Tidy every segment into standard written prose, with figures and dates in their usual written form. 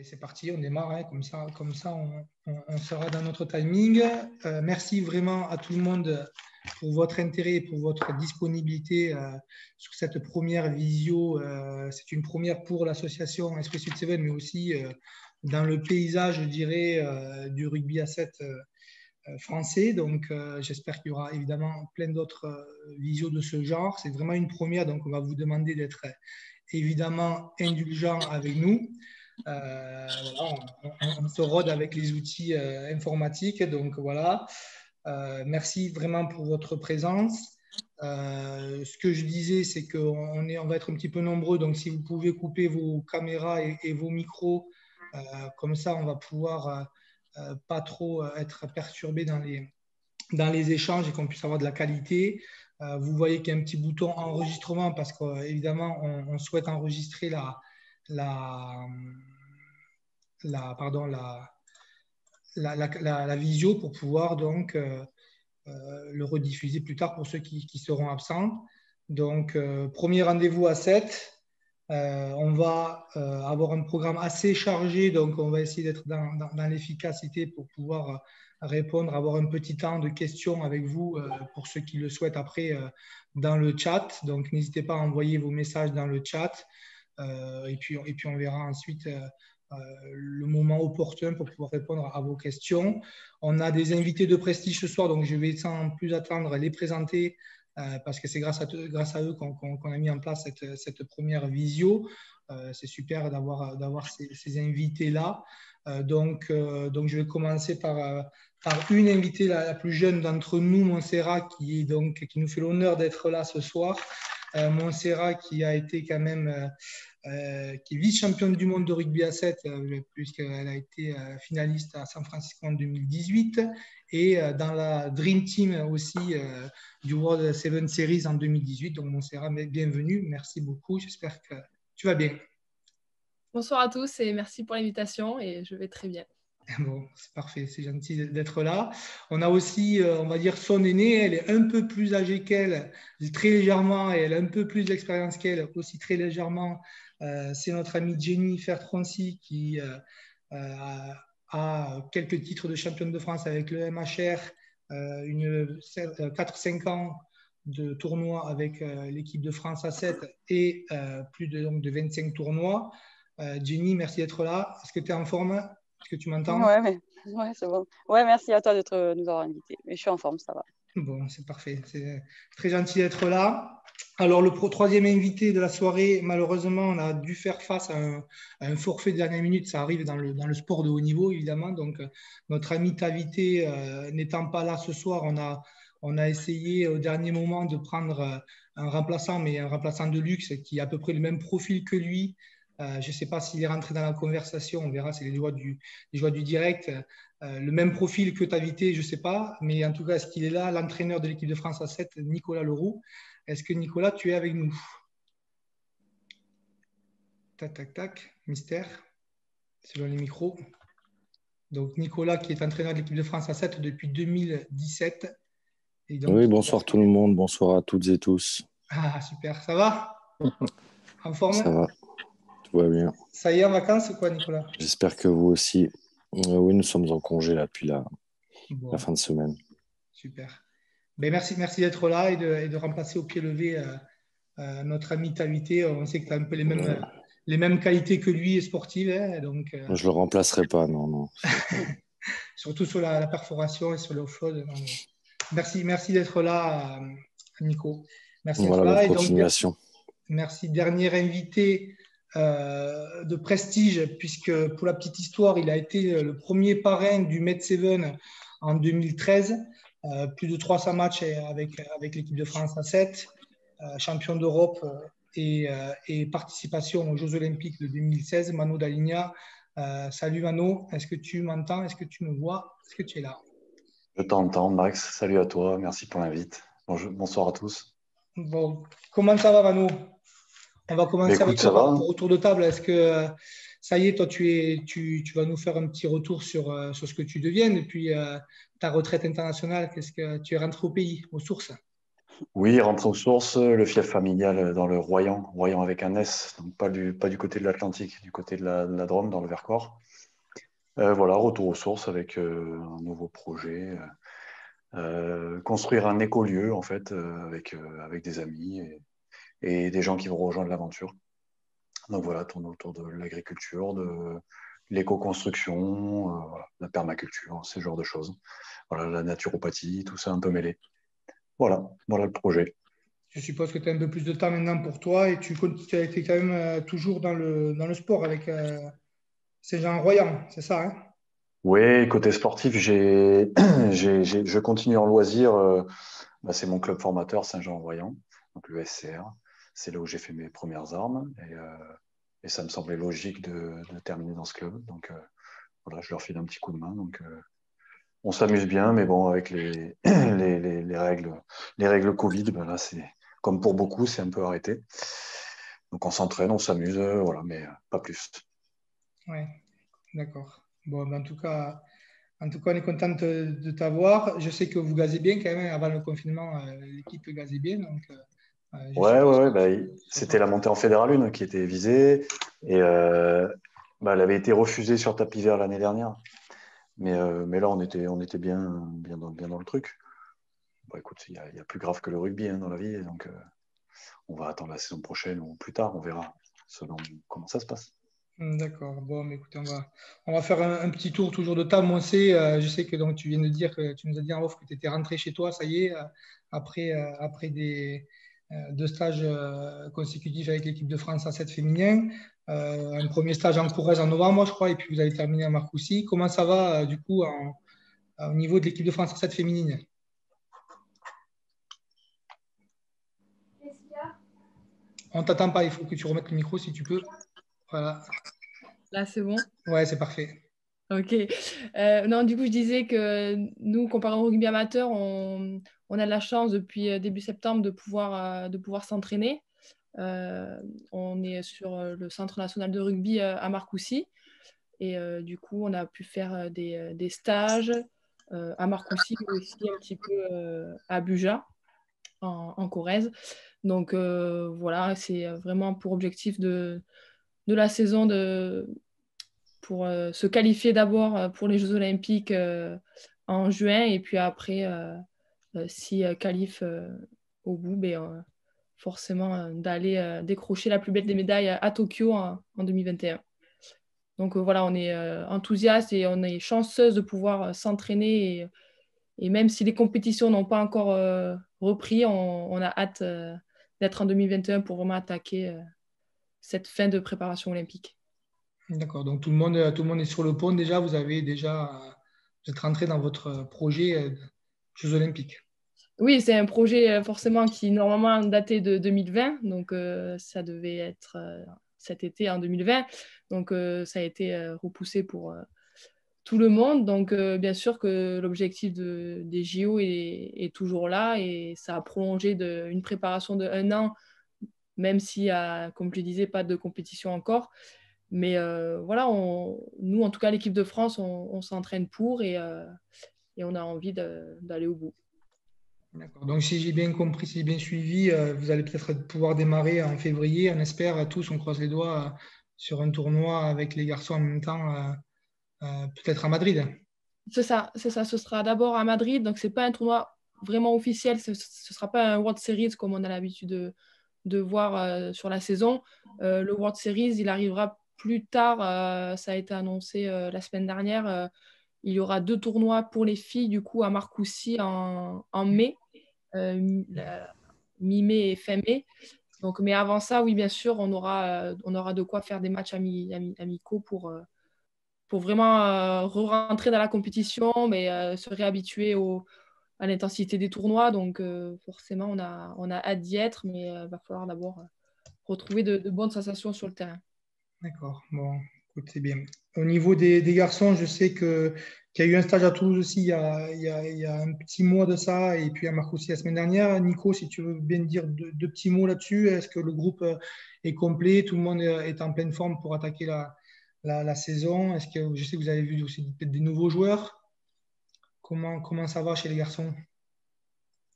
C'est parti, on démarre, hein, comme ça on sera dans notre timing. Merci vraiment à tout le monde pour votre intérêt et pour votre disponibilité sur cette première visio. C'est une première pour l'association Esprit Sud Seven, mais aussi dans le paysage, je dirais, du rugby à 7 français. Donc, j'espère qu'il y aura évidemment plein d'autres visios de ce genre. C'est vraiment une première, donc on va vous demander d'être évidemment indulgent avec nous. Voilà, on se rôde avec les outils informatiques. Donc voilà, merci vraiment pour votre présence. Ce que je disais, c'est qu'on va être un petit peu nombreux. Donc si vous pouvez couper vos caméras et vos micros, comme ça on va pouvoir pas trop être perturbé dans les échanges et qu'on puisse avoir de la qualité. Vous voyez qu'il y a un petit bouton enregistrement parce qu'évidemment on souhaite enregistrer la visio pour pouvoir donc le rediffuser plus tard pour ceux qui seront absents. Donc, premier rendez-vous à 7. On va avoir un programme assez chargé, donc on va essayer d'être dans l'efficacité pour pouvoir répondre, avoir un petit temps de questions avec vous pour ceux qui le souhaitent après dans le chat. Donc, n'hésitez pas à envoyer vos messages dans le chat et puis on verra ensuite le moment opportun pour pouvoir répondre à vos questions. On a des invités de prestige ce soir, donc je vais sans plus attendre les présenter parce que c'est grâce à eux qu'on a mis en place cette première visio. C'est super d'avoir ces invités-là. Donc, je vais commencer par une invitée la plus jeune d'entre nous, Montserrat, qui nous fait l'honneur d'être là ce soir. Montserrat qui a été quand même qui est vice-championne du monde de rugby à 7 puisqu'elle a été finaliste à San Francisco en 2018 et dans la Dream Team aussi du World 7 Series en 2018. Donc Montserrat, bienvenue, merci beaucoup, j'espère que tu vas bien. Bonsoir à tous et merci pour l'invitation et je vais très bien. Bon, c'est parfait, c'est gentil d'être là. On a aussi, on va dire, son aînée, elle est un peu plus âgée qu'elle, très légèrement, et elle a un peu plus d'expérience qu'elle, aussi très légèrement. C'est notre amie Jenny Fertroncy qui a quelques titres de championne de France avec le MHR, 4-5 ans de tournois avec l'équipe de France à 7 et plus de 25 tournois. Jenny, merci d'être là. Est-ce que tu es en forme ? Est-ce que tu m'entends ? Ouais, c'est bon. Ouais, merci à toi de nous avoir invités. Mais je suis en forme, ça va. Bon, c'est parfait. C'est très gentil d'être là. Alors, le troisième invité de la soirée, malheureusement, on a dû faire face à un forfait de dernière minute. Ça arrive dans le sport de haut niveau, évidemment. Donc, notre ami invité n'étant pas là ce soir, on a essayé au dernier moment de prendre un remplaçant, mais un remplaçant de luxe qui a à peu près le même profil que lui. Je ne sais pas s'il est rentré dans la conversation, on verra, c'est les joies du direct. Le même profil que Tavité, je ne sais pas, mais en tout cas, est-ce qu'il est là, l'entraîneur de l'équipe de France à 7, Nicolas Leroux. Est-ce que Nicolas, tu es avec nous ? Tac, tac, tac, mystère, selon les micros. Donc Nicolas qui est entraîneur de l'équipe de France à 7 depuis 2017. Et donc, oui, bonsoir tout le monde, bonsoir à toutes et tous. Ah, super, ça va ? En forme ? Ça va, tout va bien. Ça y est, en vacances ou quoi, Nicolas ? J'espère que vous aussi. Oui, nous sommes en congé là depuis la fin de semaine. Super. Ben, merci d'être là et de remplacer au pied levé notre ami Tavité. On sait que tu as un peu les mêmes qualités que lui sportives. Hein, donc, je ne le remplacerai pas, non. Surtout sur la perforation et sur le off-road. Merci d'être là, Nico. Merci d'être là. Bonne continuation. Donc, merci. Dernier invité de prestige, puisque pour la petite histoire, il a été le premier parrain du Med7 en 2013. Plus de 300 matchs avec l'équipe de France à 7, champion d'Europe et participation aux Jeux Olympiques de 2016. Mano Daligna. Salut Mano, est-ce que tu m'entends? Est-ce que tu me vois? Est-ce que tu es là? Je t'entends, Max. Salut à toi, merci pour l'invite. Bonsoir à tous. Bon, comment ça va, Mano? On va commencer avec le tour de table. Est-ce que ça y est, toi, tu vas nous faire un petit retour sur ce que tu deviens depuis ta retraite internationale? Qu'est-ce que tu es rentré au pays, aux sources? Oui, rentre aux sources, le fief familial dans le Royan, Royan avec un S, donc pas du côté de l'Atlantique, du côté de la Drôme, dans le Vercors. Voilà, retour aux sources avec un nouveau projet. Construire un écolieu, en fait, avec des amis et des gens qui vont rejoindre l'aventure. Donc voilà, tourne autour de l'agriculture, de l'éco-construction, voilà, la permaculture, ce genre de choses. Voilà, la naturopathie, tout ça un peu mêlé. Voilà le projet. Je suppose que tu as un peu plus de temps maintenant pour toi et tu as été quand même toujours dans le sport avec Saint-Jean-Royan, c'est ça, hein? Oui, côté sportif, je continue en loisir. C'est mon club formateur Saint-Jean-en-Royan, donc le SCR. C'est là où j'ai fait mes premières armes et ça me semblait logique de terminer dans ce club. Donc voilà, je leur file un petit coup de main. Donc on s'amuse bien, mais bon, avec les règles Covid, ben là, c'est comme pour beaucoup, c'est un peu arrêté. Donc on s'entraîne, on s'amuse, voilà, mais pas plus. Ouais, d'accord. Bon, ben, en tout cas, on est content de t'avoir. Je sais que vous gazez bien quand même. Avant le confinement, l'équipe gazait bien. Donc, je suppose Ouais, que bah, ça c'était sera la pas. montée en Fédéral 1 qui était visée et bah, elle avait été refusée sur tapis vert l'année dernière. Mais là, on était bien dans le truc. Bon, écoute, il y a plus grave que le rugby hein, dans la vie, donc on va attendre la saison prochaine ou plus tard, on verra selon comment ça se passe. D'accord. Bon, mais écoutez, on va faire un petit tour toujours de table. Moi, je sais que donc, tu viens de dire que tu nous as dit en off que tu étais rentré chez toi, ça y est, après deux stages consécutifs avec l'équipe de France à 7 féminin. Un premier stage en Corrèze en novembre, je crois, et puis vous avez terminé à Marcoussis. Comment ça va, du coup, au niveau de l'équipe de France à 7 féminine? On t'attend pas, il faut que tu remettes le micro si tu peux. Voilà. Là, c'est bon. Ouais, c'est parfait. Ok. Non, du coup, je disais que nous, comparé au rugby amateur, on a de la chance depuis début septembre de pouvoir s'entraîner. On est sur le Centre national de rugby à Marcoussis. Et du coup, on a pu faire des stages à Marcoussis, mais aussi un petit peu à Buja, en Corrèze. Donc voilà, c'est vraiment pour objectif de la saison pour se qualifier d'abord pour les Jeux Olympiques en juin et puis après, si qualif au bout, ben, forcément d'aller décrocher la plus belle des médailles à Tokyo en 2021. Donc voilà, on est enthousiaste et on est chanceuse de pouvoir s'entraîner et même si les compétitions n'ont pas encore repris, on a hâte d'être en 2021 pour vraiment attaquer cette fin de préparation olympique. D'accord. Donc tout le monde est sur le pont déjà. Vous êtes rentré dans votre projet Jeux Olympiques. Oui, c'est un projet forcément qui normalement datait de 2020, donc ça devait être cet été en 2020, donc ça a été repoussé pour tout le monde. Donc bien sûr que l'objectif des JO est toujours là et ça a prolongé une préparation de 1 an, même s'il y a, comme je le disais, pas de compétition encore. Mais voilà, nous en tout cas l'équipe de France, on s'entraîne pour et on a envie d'aller au bout. D'accord. Donc si j'ai bien compris, si j'ai bien suivi, vous allez peut-être pouvoir démarrer en février. On espère tous, on croise les doigts sur un tournoi avec les garçons en même temps, peut-être à Madrid. C'est ça, ce sera d'abord à Madrid, donc c'est pas un tournoi vraiment officiel, ce sera pas un World Series comme on a l'habitude de voir sur la saison. Le World Series, il arrivera plus tard, ça a été annoncé la semaine dernière. Il y aura 2 tournois pour les filles, du coup, à Marcoussis en mai, mi-mai et fin mai. Donc, mais avant ça, oui, bien sûr, on aura de quoi faire des matchs amicaux pour vraiment re-rentrer dans la compétition, mais se réhabituer à l'intensité des tournois. Donc, forcément, on a hâte d'y être, mais il va falloir d'abord retrouver de bonnes sensations sur le terrain. D'accord. Bon, écoute, c'est bien. Au niveau des garçons, je sais qu'il y a eu un stage à Toulouse aussi il y a un petit mois de ça, et puis à Marcoussis la semaine dernière. Nico, si tu veux bien dire deux petits mots là-dessus, est-ce que le groupe est complet, tout le monde est en pleine forme pour attaquer la saison? Est-ce que je sais que vous avez vu aussi peut-être des nouveaux joueurs? Comment ça va chez les garçons?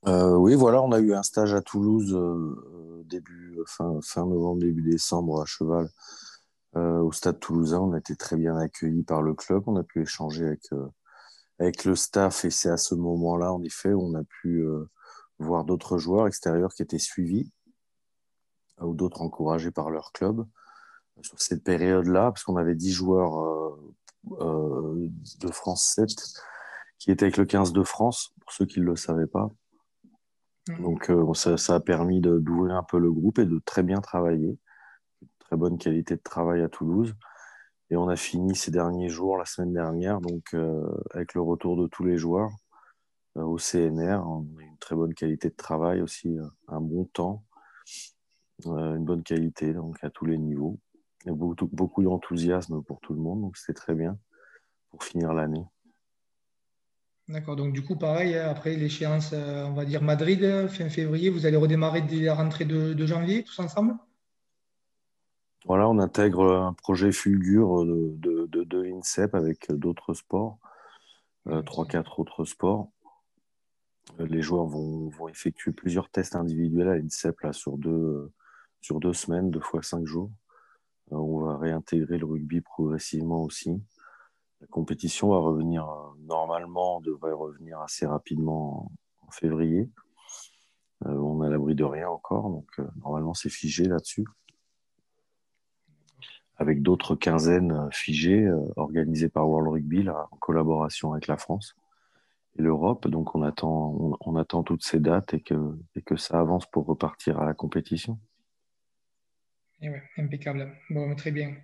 Oui, voilà, on a eu un stage à Toulouse fin novembre, début décembre à Cheval, au Stade Toulousain. On a été très bien accueillis par le club. On a pu échanger avec le staff et c'est à ce moment-là, en effet, où on a pu voir d'autres joueurs extérieurs qui étaient suivis ou d'autres encouragés par leur club. Sur cette période-là, parce qu'on avait 10 joueurs de France 7 qui étaient avec le 15 de France, pour ceux qui ne le savaient pas. Donc ça a permis d'ouvrir un peu le groupe et de très bien travailler. Très bonne qualité de travail à Toulouse. Et on a fini ces derniers jours, la semaine dernière, donc avec le retour de tous les joueurs au CNR. On a une très bonne qualité de travail aussi, un bon temps, une bonne qualité donc à tous les niveaux. Et beaucoup d'enthousiasme pour tout le monde, donc c'était très bien pour finir l'année. D'accord, donc du coup, pareil, hein, après l'échéance, on va dire Madrid, fin février, vous allez redémarrer dès la rentrée de janvier, tous ensemble? Voilà, on intègre un projet Fulgure de l'INSEP avec d'autres sports, 3-4 autres sports. Les joueurs vont effectuer plusieurs tests individuels à l'INSEP là, sur 2 semaines, 2 fois 5 jours. On va réintégrer le rugby progressivement aussi. La compétition va revenir, normalement, on devrait revenir assez rapidement en février. On est à l'abri de rien encore, donc normalement c'est figé là-dessus. Avec d'autres quinzaines figées organisées par World Rugby là, en collaboration avec la France et l'Europe. Donc on attend toutes ces dates et que ça avance pour repartir à la compétition. Et ouais, impeccable. Bon, très bien.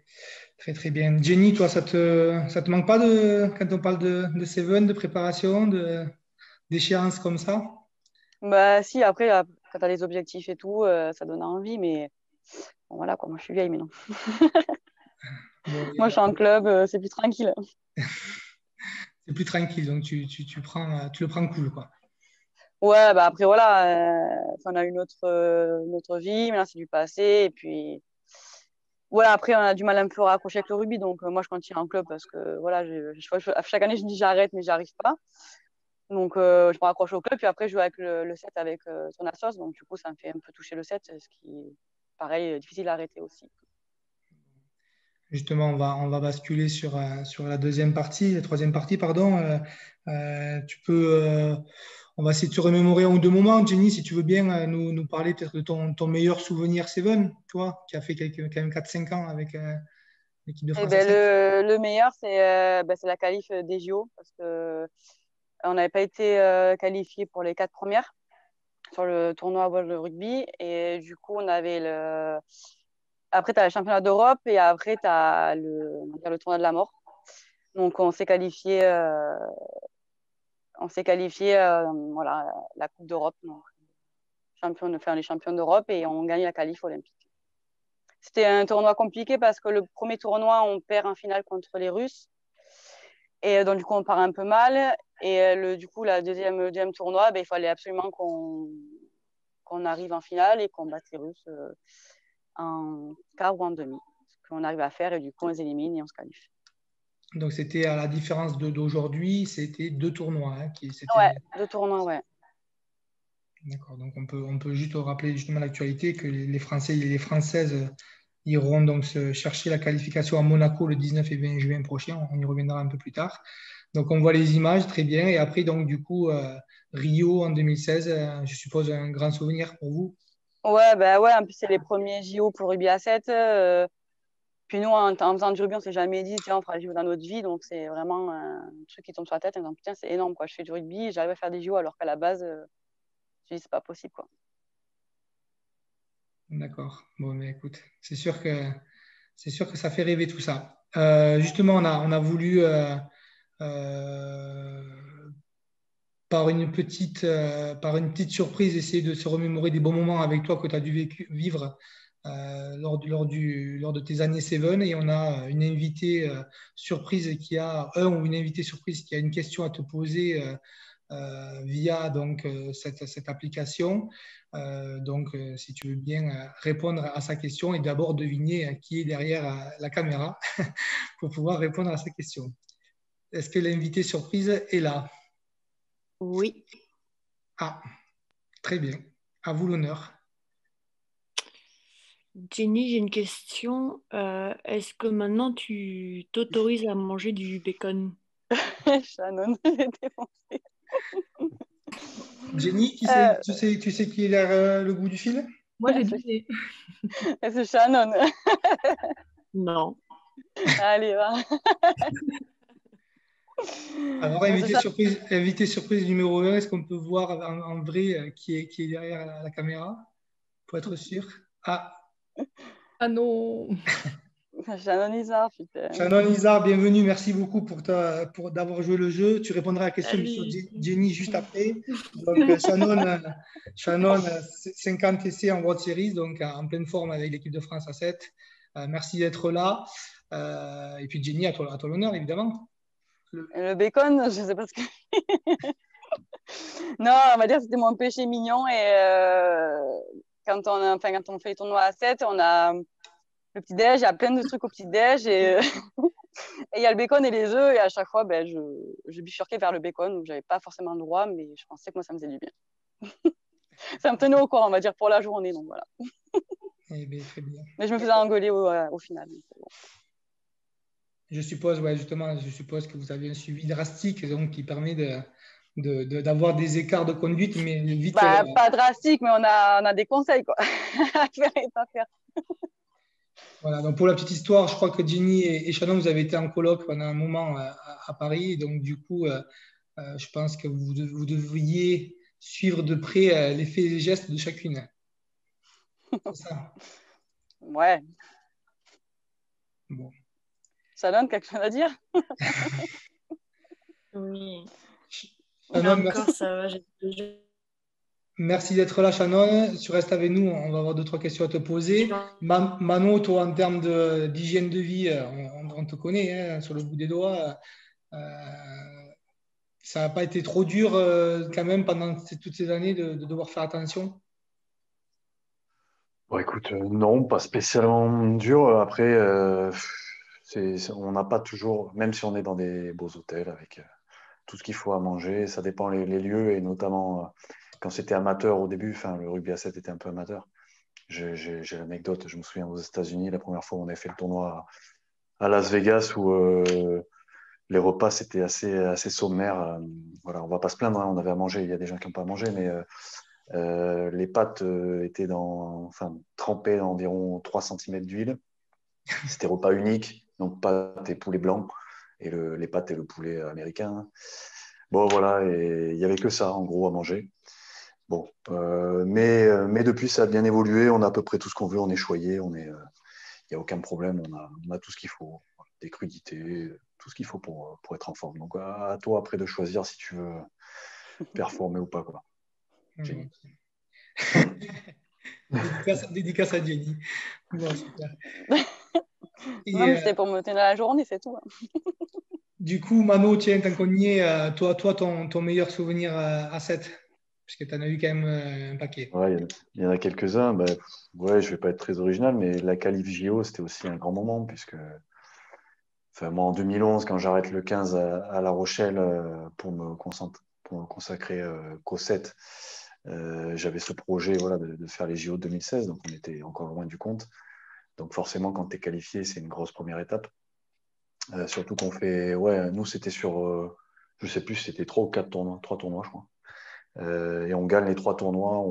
Très, très bien. Jenny, toi, ça te manque pas quand on parle de Seven, de préparation, d'échéances comme ça? Bah si, après, quand tu as les objectifs et tout, ça donne envie, mais bon, voilà, quoi, moi je suis vieille, mais non. Bon, Moi je suis en club, c'est plus tranquille. c'est plus tranquille, donc tu le prends cool, quoi. Ouais, bah après, voilà, on a une autre vie, maintenant c'est du passé, et puis voilà, après on a du mal un peu à raccrocher avec le rugby, donc moi je continue en club parce que voilà, chaque année je me dis j'arrête, mais j'arrive pas. Donc je me raccroche au club, puis après je joue avec le 7 avec son assos, donc du coup ça me fait un peu toucher le 7, ce qui, pareil, est difficile à arrêter aussi. Justement, on va basculer sur la deuxième partie, la troisième partie, pardon. On va essayer de se remémorer un ou deux moments. Jenny, si tu veux bien nous parler peut-être de ton meilleur souvenir Seven, toi, qui a fait quand même 4-5 ans avec l'équipe de Et France ben, A7. le meilleur, c'est la qualif des JO, parce que on n'avait pas été qualifié pour les 4 premières sur le tournoi World Rugby, et du coup on avait après tu as le championnat d'Europe, et après tu as on va dire le tournoi de la mort. Donc on s'est qualifié voilà, la Coupe d'Europe, donc les champions d'Europe, et on gagne la qualif olympique. C'était un tournoi compliqué parce que le premier tournoi, on perd en finale contre les Russes. Et donc, du coup, on part un peu mal. Et du coup, la deuxième tournoi, il fallait absolument qu'on arrive en finale et qu'on batte les Russes en quart ou en demi. Ce qu'on arrive à faire, et du coup, on les élimine et on se qualifie. Donc, c'était à la différence d'aujourd'hui, c'était 2 tournois. Hein, Ouais, 2 tournois, ouais. D'accord. Donc, on peut juste rappeler justement l'actualité que les Français et les Françaises iront donc se chercher la qualification à Monaco le 19 et 20 juin prochain. On y reviendra un peu plus tard. Donc, on voit les images, très bien. Et après, donc, du coup, Rio en 2016, je suppose un grand souvenir pour vous. Ouais, bah ouais, en plus, c'est les premiers JO pour rugby à 7. Puis nous, en faisant du rugby, on s'est jamais dit, tiens, on fera les JO dans notre vie. Donc, c'est vraiment un truc qui tombe sur la tête en disant, putain, c'est énorme, quoi. Je fais du rugby, j'arrive à faire des JO, alors qu'à la base, je dis, c'est pas possible, quoi. D'accord. Bon, mais écoute, c'est sûr que ça fait rêver tout ça. Justement, on a voulu, euh, par une petite surprise, essayer de se remémorer des bons moments avec toi que tu as dû vivre lors de tes années Seven. Et on a une invitée surprise ou une invitée surprise qui a une question à te poser via donc, cette application. Donc, si tu veux bien répondre à sa question et d'abord deviner qui est derrière la caméra pour pouvoir répondre à sa question. Est-ce que l'invité surprise est là? Oui. Ah, Très bien. À vous l'honneur. Jenny, j'ai une question. Est-ce que maintenant tu t'autorises à manger du bacon? Shannon, j'ai défoncé. Jenny, tu sais qui est derrière le bout du fil? Moi, j'ai deviné. C'est Shannon. Non. Allez, va. Alors, invité surprise numéro 1, est-ce qu'on peut voir en vrai qui est derrière la caméra pour être sûr? Ah, Ah non. Shannon Izard, putain. Shannon Izard, bienvenue. Merci beaucoup d'avoir joué le jeu. Tu répondras à la question sur Salut. Jenny juste après. Donc, Shannon, 50 essais en World Series, donc en pleine forme avec l'équipe de France à 7. Merci d'être là. Et puis, Jenny, à toi l'honneur, évidemment. Le bacon, je sais pas ce que. Non, on va dire que c'était mon péché mignon. Et quand on fait les tournois à 7, on a le petit-déj, il y a plein de trucs au petit-déj. Et il y a le bacon et les œufs. Et à chaque fois, je bifurquais vers le bacon. Donc, j'avais pas forcément le droit, mais je pensais que moi, ça me faisait du bien. Ça me tenait au courant, on va dire, pour la journée. Donc voilà. Eh bien, très bien. Mais je me faisais engueuler au final. Bon. Je suppose que vous avez un suivi drastique donc, qui permet d'avoir des écarts de conduite, mais vite. Pas drastique, mais on a des conseils, quoi. À faire et pas faire. Voilà, donc pour la petite histoire, je crois que Jenny et Shannon, vous avez été en colloque pendant un moment à Paris. Donc, du coup, je pense que vous devriez suivre de près les faits et les gestes de chacune. C'est ça. Ouais. Bon. Shannon, quelque chose à dire? Oui. Shannon, Encore, ça va. Merci d'être là, Shannon. Tu restes avec nous. On va avoir 2-3 questions à te poser. Manon, toi, en termes d'hygiène de vie, on te connaît hein, sur le bout des doigts. Ça n'a pas été trop dur quand même pendant toutes ces années de devoir faire attention? Bon, écoute, non, pas spécialement dur. Après, on n'a pas toujours, même si on est dans des beaux hôtels avec tout ce qu'il faut à manger, ça dépend les lieux et notamment quand c'était amateur au début, enfin, le rugby à 7 était un peu amateur. J'ai l'anecdote, je me souviens aux États-Unis, la première fois où on a fait le tournoi à Las Vegas où les repas c'était assez sommaire. Voilà, on va pas se plaindre, hein, on avait à manger, il y a des gens qui n'ont pas à manger, mais les pâtes étaient trempées dans environ 3 cm d'huile. C'était repas unique, donc pâtes et poulet blanc, et les pâtes et le poulet américain. Bon, voilà, et il n'y avait que ça, en gros, à manger. Bon, mais depuis, ça a bien évolué. On a à peu près tout ce qu'on veut, on est choyé, il n'y a aucun problème, on a tout ce qu'il faut, des crudités, tout ce qu'il faut pour être en forme. Donc, à toi, après, de choisir si tu veux performer ou pas, quoi. Jenny. Dédicace à Jenny. Bon, super. Non, mais c'était pour me tenir la journée, c'est tout. Du coup, Mano, tiens, tant qu'on y est, toi ton meilleur souvenir à 7, parce que tu en as eu quand même un paquet. Ouais, il y en a quelques-uns. Bah, ouais, je vais pas être très original, mais la qualif JO, c'était aussi un grand moment, puisque moi, en 2011, quand j'arrête le 15 à La Rochelle pour me consacrer qu'au 7, j'avais ce projet voilà, de faire les JO 2016, donc on était encore loin du compte. Donc forcément, quand tu es qualifié, c'est une grosse première étape. Surtout qu'on fait, ouais, nous c'était sur, je sais plus, c'était 3 ou 4 tournois, 3 tournois, je crois. Et on gagne les 3 tournois,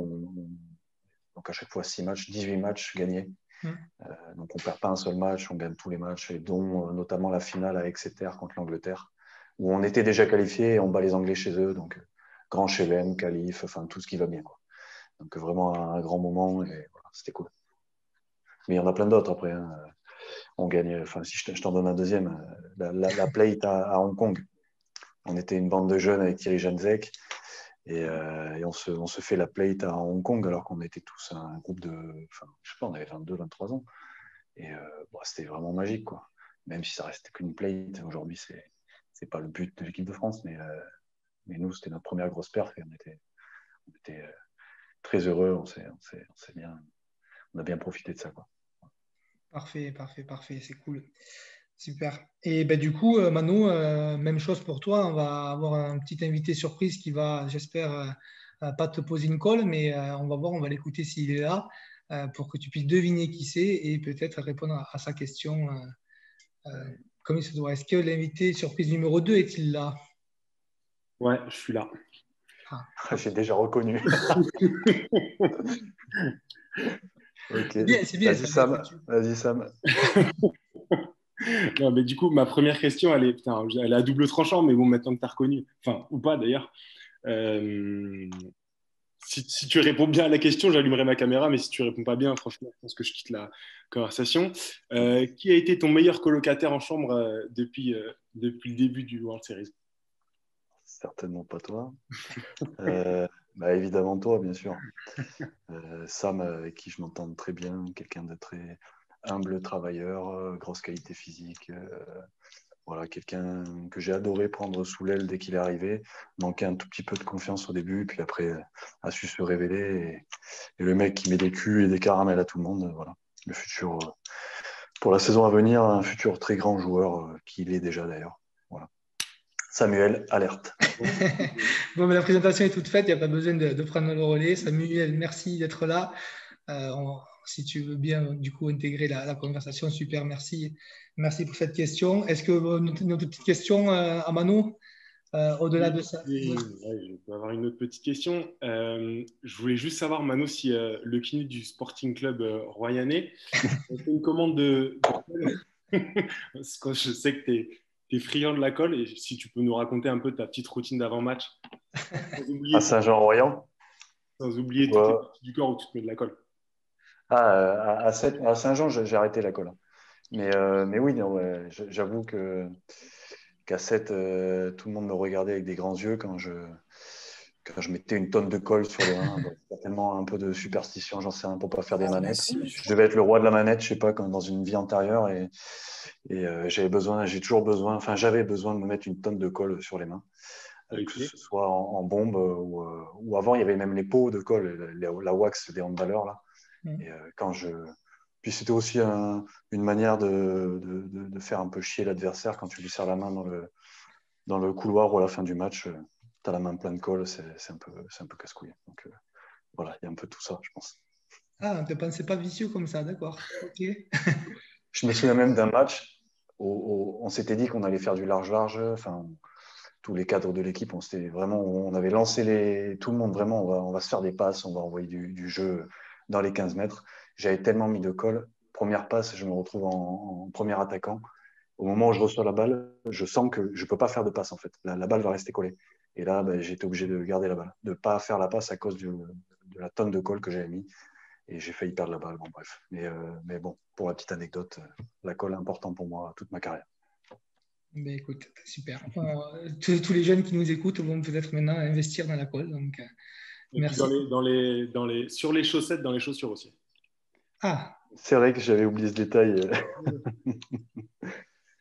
donc à chaque fois 6 matchs, 18 matchs gagnés. Donc on perd pas un seul match, on gagne tous les matchs, et dont notamment la finale à Exeter contre l'Angleterre, où on était déjà qualifié et on bat les Anglais chez eux, donc grand chelem, qualif, enfin tout ce qui va bien, quoi. Donc vraiment un grand moment, et voilà, c'était cool. Mais il y en a plein d'autres après. Hein. On gagne, enfin si je t'en donne un deuxième, la plate à Hong Kong. On était une bande de jeunes avec Thierry Janzek et on se fait la plate à Hong Kong alors qu'on était tous un groupe de, enfin je sais pas, on avait 22, 23 ans. Et c'était vraiment magique, quoi. Même si ça restait qu'une plate, aujourd'hui c'est pas le but de l'équipe de France, mais nous c'était notre première grosse perf et on était très heureux, on a bien profité de ça, quoi. Parfait, c'est cool. Super. Et ben, du coup, Mano, même chose pour toi. On va avoir un petit invité surprise qui va, j'espère, pas te poser une colle, mais on va voir, on va l'écouter s'il est là, pour que tu puisses deviner qui c'est et peut-être répondre à sa question comme il se doit. Est-ce que l'invité surprise numéro 2 est-il là? Ouais, je suis là. J'ai déjà reconnu. Ok. C'est bien, c'est bien. Vas-y, Sam. Vas-y, Sam. Non, mais du coup, ma première question, elle est à double tranchant, mais bon, maintenant que tu as reconnu, enfin, ou pas d'ailleurs, si tu réponds bien à la question, j'allumerai ma caméra, mais si tu réponds pas bien, franchement, je pense que je quitte la conversation. Qui a été ton meilleur colocataire en chambre depuis le début du World Series? Certainement pas toi. Évidemment toi, bien sûr. Sam, avec qui je m'entends très bien, quelqu'un de très humble, travailleur, grosse qualité physique. Voilà, quelqu'un que j'ai adoré prendre sous l'aile dès qu'il est arrivé. Manquait un tout petit peu de confiance au début, puis après a su se révéler. Et le mec qui met des culs et des caramels à tout le monde, voilà. Le futur, pour la saison à venir, un futur très grand joueur, qui il est déjà d'ailleurs. Voilà. Samuel, alerte. Bon, mais la présentation est toute faite, il n'y a pas besoin de prendre le relais. Samuel, merci d'être là. Si tu veux bien du coup intégrer la conversation, super, merci. Merci pour cette question. Est-ce que notre petite question à Mano, au-delà de ça? Oui, je peux avoir une autre petite question. Je voulais juste savoir, Mano, si le kiné du Sporting Club Royanais a fait une commande de colle. Parce que je sais que tu es friand de la colle, et si tu peux nous raconter un peu ta petite routine d'avant-match. À Saint-Jean-Royan. Sans oublier toutes les parties du corps où tu te mets de la colle. À Saint-Jean, j'ai arrêté la colle. Mais oui, non, ouais, j'avoue qu'à 7, tout le monde me regardait avec des grands yeux quand je mettais une tonne de colle sur les mains. Donc, certainement un peu de superstition, j'en sais rien, pour pas faire des manettes. Je devais être le roi de la manette, je sais pas, comme dans une vie antérieure. Et j'avais besoin de me mettre une tonne de colle sur les mains. Okay. Que ce soit en bombe ou avant, il y avait même les pots de colle, la wax des handballeurs là. Et puis c'était aussi une manière de faire un peu chier l'adversaire quand tu lui serres la main dans le couloir ou à la fin du match. Tu as la main pleine de colle, c'est un peu casse-couille. Donc voilà, il y a un peu tout ça, je pense. Ah, ne pensais pas vicieux comme ça, d'accord. Ok. Je me souviens même d'un match où on s'était dit qu'on allait faire du large-large. Enfin, tous les cadres de l'équipe, on avait lancé tout le monde, vraiment, on va se faire des passes, on va envoyer du jeu dans les 15 mètres. J'avais tellement mis de colle. Première passe, je me retrouve en premier attaquant. Au moment où je reçois la balle, je sens que je ne peux pas faire de passe, en fait. La balle va rester collée. Et là, j'ai été obligé de garder la balle, de ne pas faire la passe à cause de la tonne de colle que j'avais mis. Et j'ai failli perdre la balle. Bon, bref. Mais bon, pour la petite anecdote, la colle est importante pour moi toute ma carrière. Ben écoute, super. Tous les jeunes qui nous écoutent vont peut-être maintenant investir dans la colle. Donc, merci. Sur les chaussettes, dans les chaussures aussi. Ah. C'est vrai que j'avais oublié ce détail.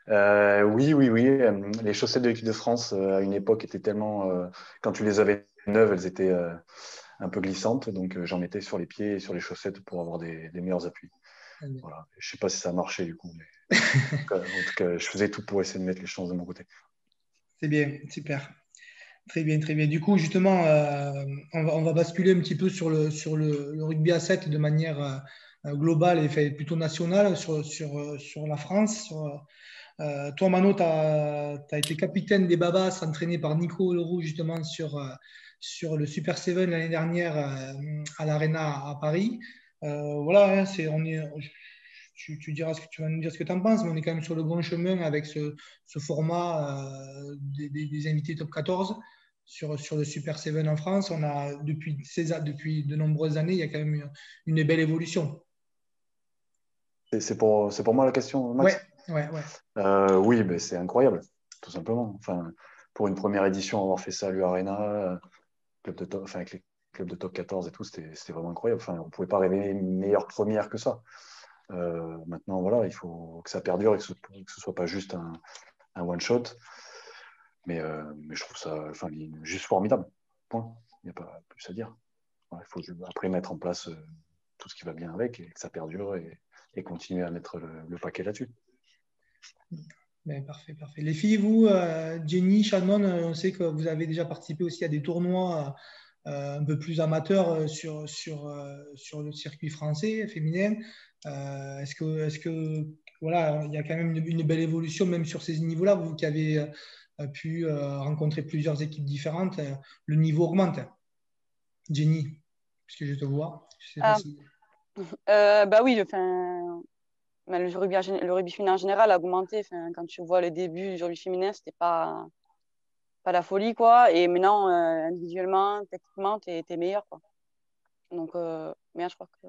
Oui. Les chaussettes de l'équipe de France, à une époque, étaient tellement… quand tu les avais neuves, elles étaient un peu glissantes. Donc, j'en mettais sur les pieds et sur les chaussettes pour avoir des meilleurs appuis. Voilà. Je ne sais pas si ça marchait du coup. Mais en tout cas, je faisais tout pour essayer de mettre les chances de mon côté. C'est bien, super. Très bien, très bien. Du coup, justement, on va basculer un petit peu sur le rugby à 7 de manière globale et plutôt nationale sur la France. Toi, Mano, tu as été capitaine des Babas, entraîné par Nico Leroux, justement, sur le Super 7 l'année dernière à l'Arena à Paris. Voilà, tu diras tu vas nous dire ce que tu en penses, mais on est quand même sur le bon chemin avec ce format des invités top 14 sur le Super 7 en France. On a, depuis de nombreuses années, il y a quand même une belle évolution. C'est pour moi la question, Max? Ouais. Oui, mais c'est incroyable, tout simplement. Enfin, pour une première édition, avoir fait ça à l'U-Arena, avec les clubs de top 14 et tout, c'était vraiment incroyable. Enfin, on ne pouvait pas rêver une meilleure première que ça. Maintenant, voilà, il faut que ça perdure et que ce ne soit pas juste un one-shot. Mais je trouve ça juste formidable. Point. Il n'y a pas plus à dire. Il faut après mettre en place tout ce qui va bien avec et que ça perdure et continuer à mettre le paquet là-dessus. Ben, parfait. Les filles, vous, Jenny, Shannon, on sait que vous avez déjà participé aussi à des tournois un peu plus amateur sur le circuit français féminin. Est-ce que voilà, il y a quand même une belle évolution même sur ces niveaux-là, vous qui avez pu rencontrer plusieurs équipes différentes, le niveau augmente. Jenny, puisque je te vois, je sais pas si... Bah oui, le rugby féminin en général a augmenté. Quand tu vois le début du rugby féminin, c'était pas la folie, quoi. Et maintenant, individuellement, techniquement, t'es meilleur, quoi. Donc, mais je crois que...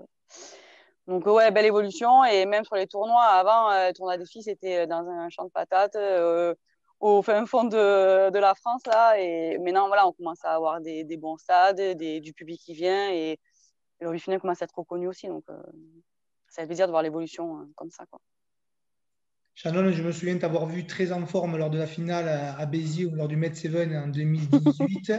Donc, ouais, belle évolution. Et même sur les tournois, avant, le tournoi des filles, c'était dans un champ de patates au fin fond de la France, là. Et maintenant, voilà, on commence à avoir des bons stades, du public qui vient. Et le rugby féminin commence à être reconnu aussi. Donc, ça fait plaisir de voir l'évolution comme ça, quoi. Shannon, je me souviens t'avoir vu très en forme lors de la finale à Béziers ou lors du Med Seven en 2018.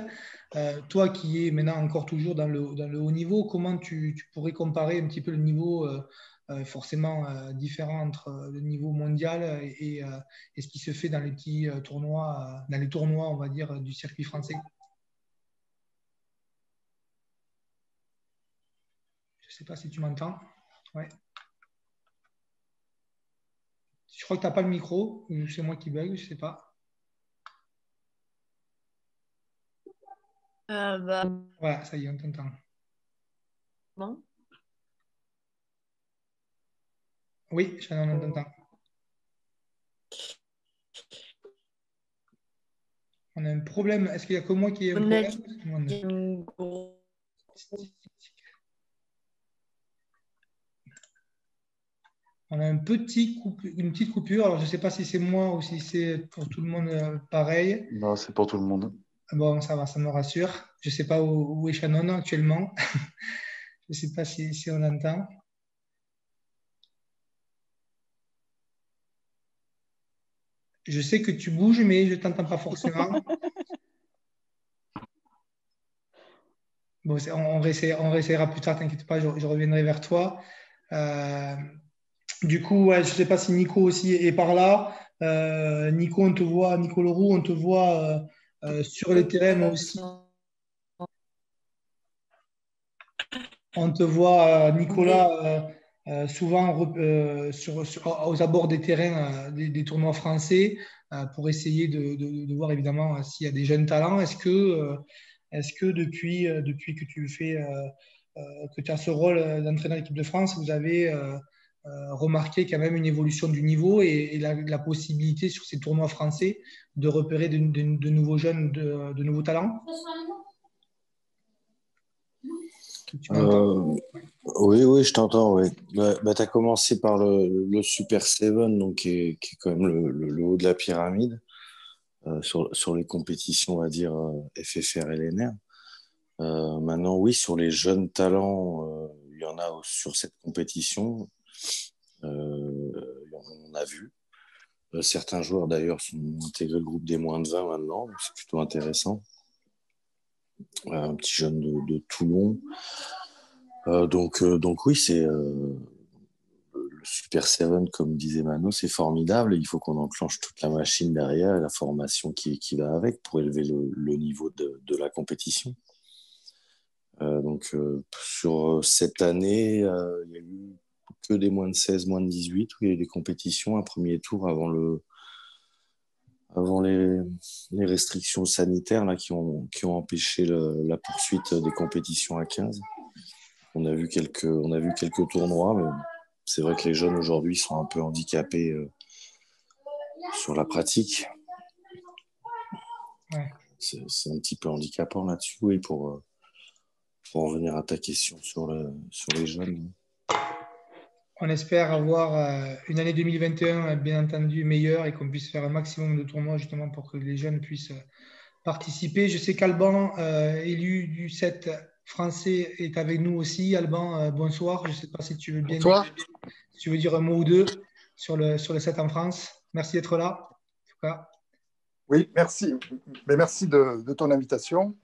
Toi qui es maintenant encore toujours dans le haut niveau, comment tu pourrais comparer un petit peu le niveau forcément différent entre le niveau mondial et ce qui se fait dans les petits tournois, dans les tournois, on va dire, du circuit français? Je ne sais pas si tu m'entends. Ouais. Je crois que tu n'as pas le micro, ou c'est moi qui bug, je ne sais pas. Voilà, ça y est, on t'entend. Bon. Oui, Shannon, on t'entend. On a un problème. Est-ce qu'il n'y a que moi qui ai un problème? On a une petite coupure. Alors, je ne sais pas si c'est moi ou si c'est pour tout le monde pareil. Non, c'est pour tout le monde. Bon, ça va, ça me rassure. Je ne sais pas où est Shannon actuellement. Je ne sais pas si on l'entend. Je sais que tu bouges, mais je ne t'entends pas forcément. Bon, on réessayera plus tard, t'inquiète pas, je reviendrai vers toi. Du coup, ouais, je ne sais pas si Nico aussi est par là. Nico, on te voit, Nico Leroux, on te voit sur les terrains, mais aussi. On te voit, Nicolas, souvent aux abords des terrains des tournois français pour essayer de voir évidemment s'il y a des jeunes talents. Est-ce que depuis que que tu as ce rôle d'entraîneur d'équipe de France, vous avez remarqué quand même une évolution du niveau et la possibilité sur ces tournois français de repérer de nouveaux jeunes, de nouveaux talents? Oui, je t'entends. Ouais. Tu as commencé par le Super Seven, donc, qui est quand même le haut de la pyramide sur les compétitions, on va dire, FFR et LNR. Maintenant, oui, sur les jeunes talents, il y en a sur cette compétition. On a vu. Certains joueurs, d'ailleurs, sont intégrés le groupe des moins de 20 maintenant. C'est plutôt intéressant. Un petit jeune de Toulon. Donc oui, c'est le Super Seven, comme disait Mano, c'est formidable. Il faut qu'on enclenche toute la machine derrière et la formation qui va avec pour élever le niveau de la compétition. Sur cette année, il n'y a eu que des moins de 16, moins de 18, où il y a eu des compétitions, un premier tour avant les restrictions sanitaires là, qui ont empêché la poursuite des compétitions à 15. On a vu quelques tournois, mais c'est vrai que les jeunes aujourd'hui sont un peu handicapés sur la pratique. Ouais. C'est un petit peu handicapant là-dessus, oui, pour revenir à ta question sur les jeunes. On espère avoir une année 2021 bien entendu meilleure et qu'on puisse faire un maximum de tournois justement pour que les jeunes puissent participer. Je sais qu'Alban, élu du 7 français, est avec nous aussi. Alban, bonsoir. Je ne sais pas si tu veux bien si tu veux dire un mot ou deux sur le 7 en France. Merci d'être là. En tout cas. Oui, merci. Mais merci de ton invitation.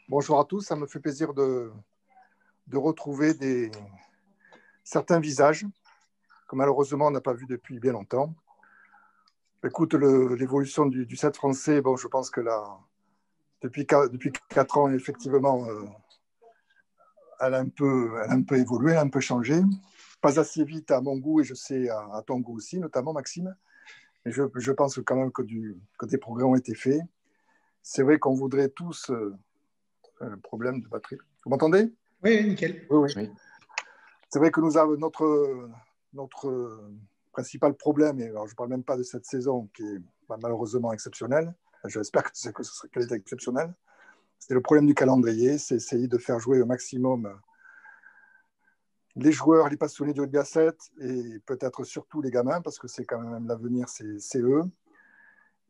Bonjour à tous. Ça me fait plaisir de retrouver certains visages que malheureusement on n'a pas vu depuis bien longtemps. Écoute, l'évolution du 7 français, bon, je pense que depuis 4 ans, effectivement, elle a un peu évolué, elle a un peu changé. Pas assez vite à mon goût et je sais à ton goût aussi, notamment Maxime. Mais je pense quand même que des progrès ont été faits. C'est vrai qu'on voudrait tous un problème de batterie. Vous m'entendez? Oui, oui, nickel. Oui, oui. C'est vrai que nous avons notre principal problème, et alors je ne parle même pas de cette saison qui est malheureusement exceptionnelle. J'espère qu'elle est exceptionnelle. C'est le problème du calendrier, c'est essayer de faire jouer au maximum les joueurs, les passionnés du rugby à 7 et peut-être surtout les gamins, parce que c'est quand même l'avenir, c'est eux.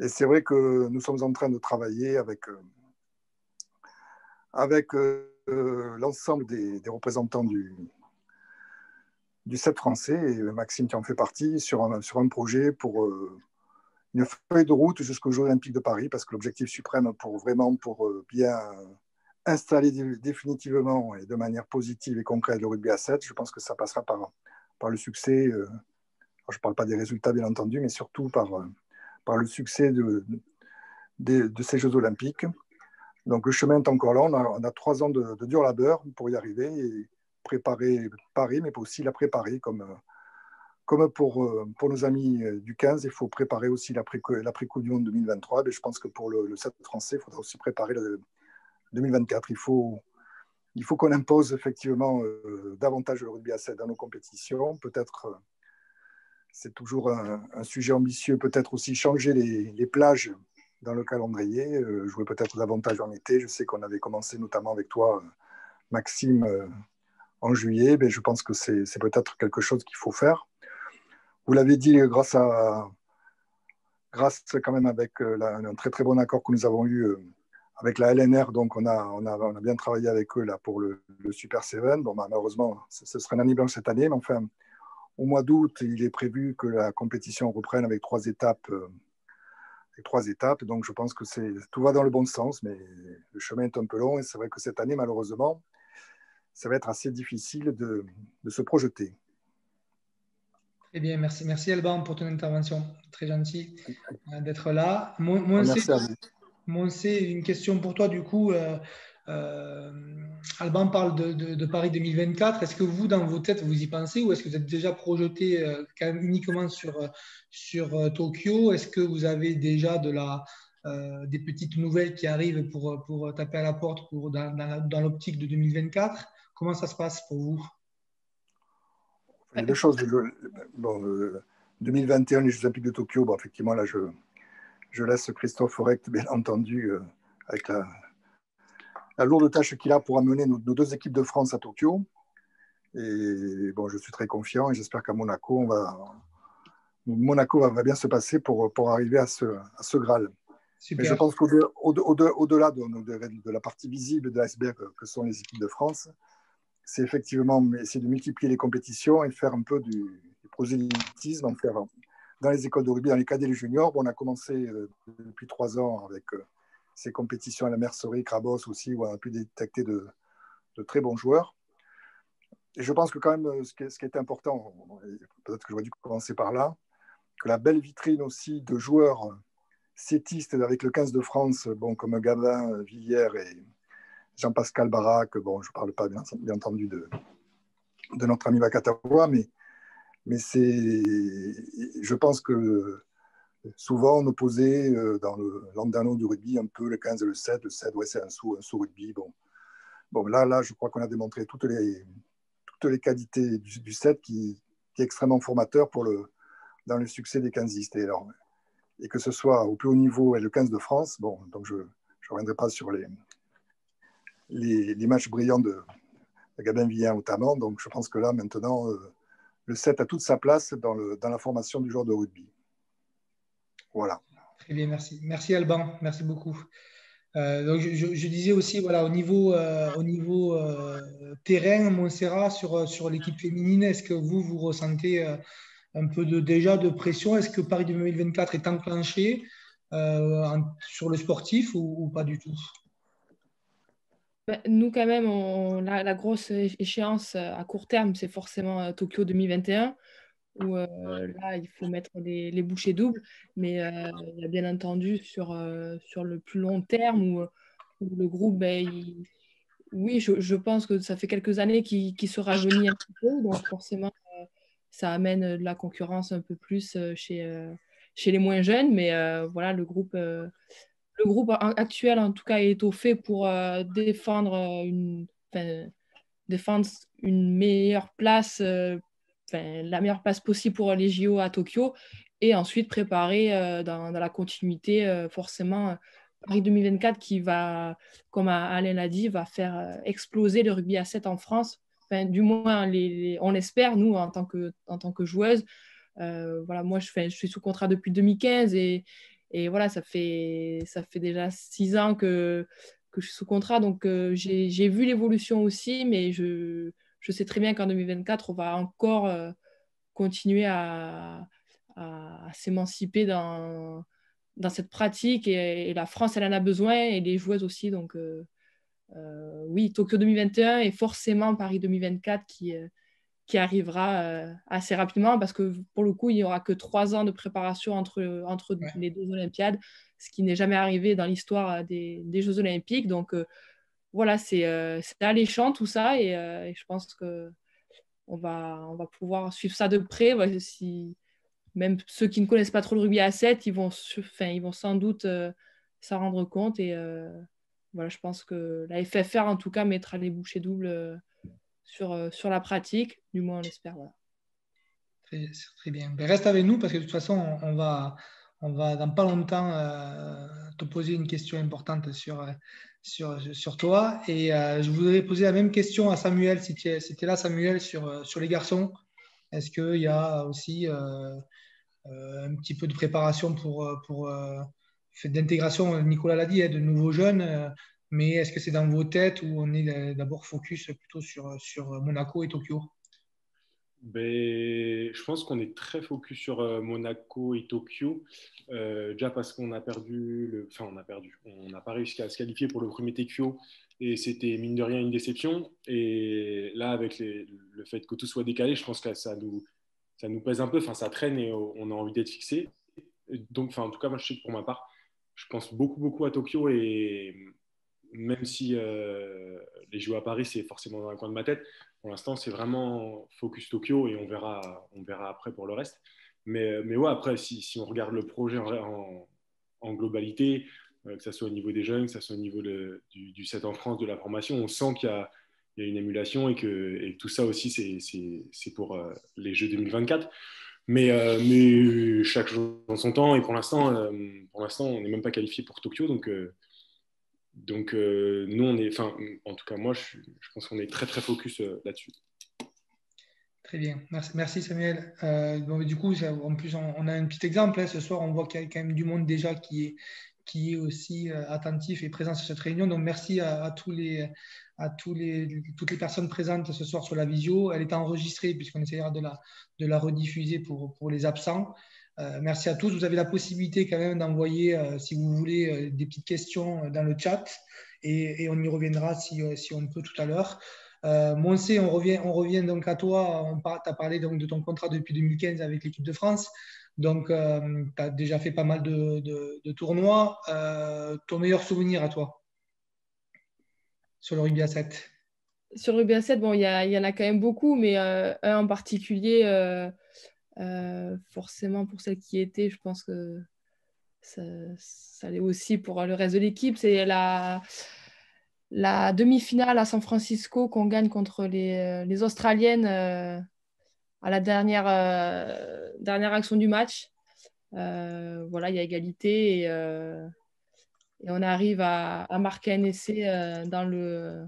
Et c'est vrai que nous sommes en train de travailler avec l'ensemble des représentants du 7 français, et Maxime qui en fait partie, sur un projet pour une feuille de route jusqu'aux Jeux Olympiques de Paris, parce que l'objectif suprême pour bien installer définitivement et de manière positive et concrète le rugby à 7, je pense que ça passera par le succès, je ne parle pas des résultats bien entendu, mais surtout par le succès de ces Jeux Olympiques. Donc le chemin est encore long, on a 3 ans de dur labeur pour y arriver et préparer Paris, mais aussi la préparer comme pour nos amis du 15, il faut préparer aussi l'après-Coupe du Monde 2023. Mais je pense que pour le 7 français, il faudra aussi préparer le 2024. Il faut qu'on impose effectivement davantage le rugby à 7 dans nos compétitions. Peut-être, c'est toujours un sujet ambitieux, peut-être aussi changer les plages dans le calendrier, jouer peut-être davantage en été. Je sais qu'on avait commencé notamment avec toi, Maxime, en juillet. Mais je pense que c'est peut-être quelque chose qu'il faut faire. Vous l'avez dit, grâce quand même avec un très très bon accord que nous avons eu avec la LNR, donc on a bien travaillé avec eux là pour le Super 7. Bon, malheureusement, ce sera une année blanche cette année, mais enfin, au mois d'août, il est prévu que la compétition reprenne avec 3 étapes. Donc je pense que tout va dans le bon sens, mais le chemin est un peu long et c'est vrai que cette année, malheureusement, ça va être assez difficile de se projeter. Eh bien, merci Alban pour ton intervention. Très gentil d'être là. Merci à vous. C'est une question pour toi du coup. Alban parle de Paris 2024. Est-ce que vous, dans vos têtes, vous y pensez ou est-ce que vous êtes déjà projeté quand même uniquement sur Tokyo? Est-ce que vous avez déjà des petites nouvelles qui arrivent pour taper à la porte dans l'optique de 2024? Comment ça se passe pour vous? Il y a 2 choses. 2021, les Jeux Olympiques de Tokyo, bon, effectivement, là, je laisse Christophe Orecht, bien entendu, avec la lourde tâche qu'il a pour amener nos 2 équipes de France à Tokyo. Et bon, je suis très confiant et j'espère qu'à Monaco, va bien se passer pour arriver à ce Graal. Super. Mais je pense qu'au-delà de la partie visible de l'iceberg que sont les équipes de France, c'est effectivement essayer de multiplier les compétitions et faire un peu du prosélytisme, en faire dans les écoles de rugby, dans les cadets et les juniors. Bon, on a commencé depuis 3 ans avec ces compétitions à la Mercerie, Crabos aussi, où on a pu détecter de très bons joueurs. Et je pense que quand même, ce qui est important, peut-être que j'aurais dû commencer par là, que la belle vitrine aussi de joueurs sétistes avec le 15 de France, bon, comme Gabin, Villiers et Jean-Pascal Barak, bon, je ne parle pas bien entendu de notre ami Vakatawa, mais je pense que souvent on opposait dans le landano du rugby un peu le 15 et le 7. Le 7, ouais, c'est un sous-rugby. Bon, là, je crois qu'on a démontré toutes les qualités du 7 qui est extrêmement formateur dans le succès des 15istes. Et que ce soit au plus haut niveau et le 15 de France, bon, donc je ne reviendrai pas sur les matchs brillants de Gabin Villien notamment. Donc je pense que là, maintenant, le 7 a toute sa place dans la formation du joueur de rugby. Voilà. Très bien, merci. Merci Alban, merci beaucoup. Donc je disais aussi, voilà, au niveau terrain, Montserrat, sur l'équipe féminine, est-ce que vous ressentez un peu déjà de pression? Est-ce que Paris 2024 est enclenché sur le sportif ou pas du tout? Nous, quand même, la grosse échéance à court terme, c'est forcément Tokyo 2021, où là, il faut mettre les bouchées doubles. Mais il y a bien entendu sur le plus long terme, où le groupe, oui, je pense que ça fait quelques années qu'il se rajeunit un petit peu, donc forcément, ça amène de la concurrence un peu plus chez les moins jeunes, mais voilà, le groupe actuel, en tout cas, est étoffé pour enfin, défendre une meilleure place, la meilleure place possible pour les JO à Tokyo, et ensuite préparer dans la continuité, forcément, Paris 2024 qui va, comme Alain l'a dit, va faire exploser le rugby à 7 en France. Enfin, du moins, on l'espère, nous, en tant que joueuse. Voilà, moi, je suis sous contrat depuis 2015 et voilà, ça fait déjà 6 ans que je suis sous contrat. Donc, j'ai vu l'évolution aussi, mais je sais très bien qu'en 2024, on va encore continuer à s'émanciper dans cette pratique. Et la France, elle en a besoin, et les joueuses aussi. Donc, oui, Tokyo 2021 et forcément Paris 2024 qui arrivera assez rapidement, parce que pour le coup, il n'y aura que 3 ans de préparation entre les deux Olympiades, ce qui n'est jamais arrivé dans l'histoire des Jeux Olympiques. Donc voilà, c'est alléchant tout ça, et je pense qu'on va pouvoir suivre ça de près. Ouais, même ceux qui ne connaissent pas trop le rugby à 7, ils vont sans doute s'en rendre compte. Et voilà, je pense que la FFR, en tout cas, mettra les bouchées doubles sur la pratique, du moins on l'espère. Voilà. Très bien. Ben, reste avec nous parce que de toute façon, on va dans pas longtemps te poser une question importante sur toi. Et je voudrais poser la même question à Samuel, si tu es là, Samuel, sur les garçons. Est-ce qu'il y a aussi un petit peu de préparation pour d'intégration, Nicolas l'a dit, de nouveaux jeunes, mais est-ce que c'est dans vos têtes ou on est d'abord focus plutôt sur Monaco et Tokyo? Je pense qu'on est très focus sur Monaco et Tokyo, déjà parce qu'on a perdu, on n'a pas réussi à se qualifier pour le premier Tokyo, et c'était mine de rien une déception. Et là, avec le fait que tout soit décalé, je pense que ça nous pèse un peu, ça traîne et on a envie d'être fixé. Donc, en tout cas, moi, je sais que pour ma part, je pense beaucoup, beaucoup à Tokyo, et même si les JO à Paris, c'est forcément dans un coin de ma tête, pour l'instant, c'est vraiment focus Tokyo, et on verra après pour le reste. Mais ouais, après, si on regarde le projet en globalité, que ce soit au niveau des jeunes, que ce soit au niveau du 7 en France, de la formation, on sent qu'il y a une émulation, et que tout ça aussi, c'est pour les Jeux 2024. Mais chaque jour dans son temps, et pour l'instant, on n'est même pas qualifié pour Tokyo. Donc, nous, en tout cas, moi, je pense qu'on est très, très focus là-dessus. Très bien. Merci Samuel. Du coup, en plus, on a un petit exemple. Hein. Ce soir, on voit qu'il y a quand même du monde déjà qui est aussi attentif et présent sur cette réunion. Donc, merci à toutes les personnes présentes ce soir sur la visio. Elle est enregistrée puisqu'on essaiera de la rediffuser pour les absents. Merci à tous. Vous avez la possibilité quand même d'envoyer, si vous voulez, des petites questions dans le chat, et on y reviendra si on peut tout à l'heure. Moncé, on revient donc à toi. Tu as parlé donc de ton contrat depuis 2015 avec l'équipe de France. Donc, tu as déjà fait pas mal de tournois. Ton meilleur souvenir à toi sur le rugby à 7? Sur le rugby à 7, bon, il y en a quand même beaucoup, mais un en particulier, forcément pour celle qui était, je pense que ça l'est aussi pour le reste de l'équipe. C'est la demi-finale à San Francisco qu'on gagne contre les Australiennes à la dernière action du match. Voilà, il y a égalité, et on arrive à marquer un essai dans le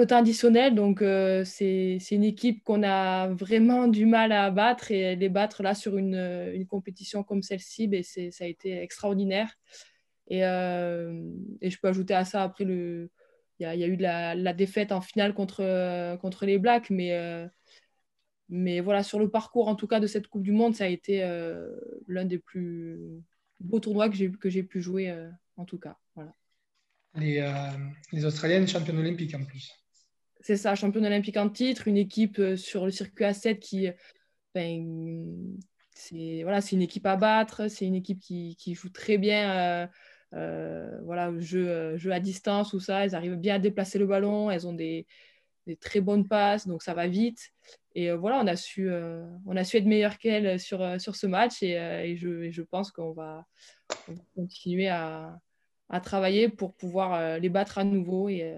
temps additionnel. Donc, c'est une équipe qu'on a vraiment du mal à battre, et les battre là sur une compétition comme celle-ci, ça a été extraordinaire. Et je peux ajouter à ça, après, il y a eu la défaite en finale contre les Blacks, mais voilà, sur le parcours en tout cas de cette Coupe du Monde, ça a été l'un des plus beaux tournois que j'ai pu jouer en tout cas. Voilà. Les Australiennes championnes olympiques en plus. C'est ça, championne olympique en titre, une équipe sur le circuit A7 qui, c'est une équipe à battre, c'est une équipe qui joue très bien voilà, jeu à distance ou ça, elles arrivent bien à déplacer le ballon, elles ont des très bonnes passes, donc ça va vite. Et voilà, on a su être meilleur qu'elles sur ce match et je pense qu'on va continuer à travailler pour pouvoir les battre à nouveau et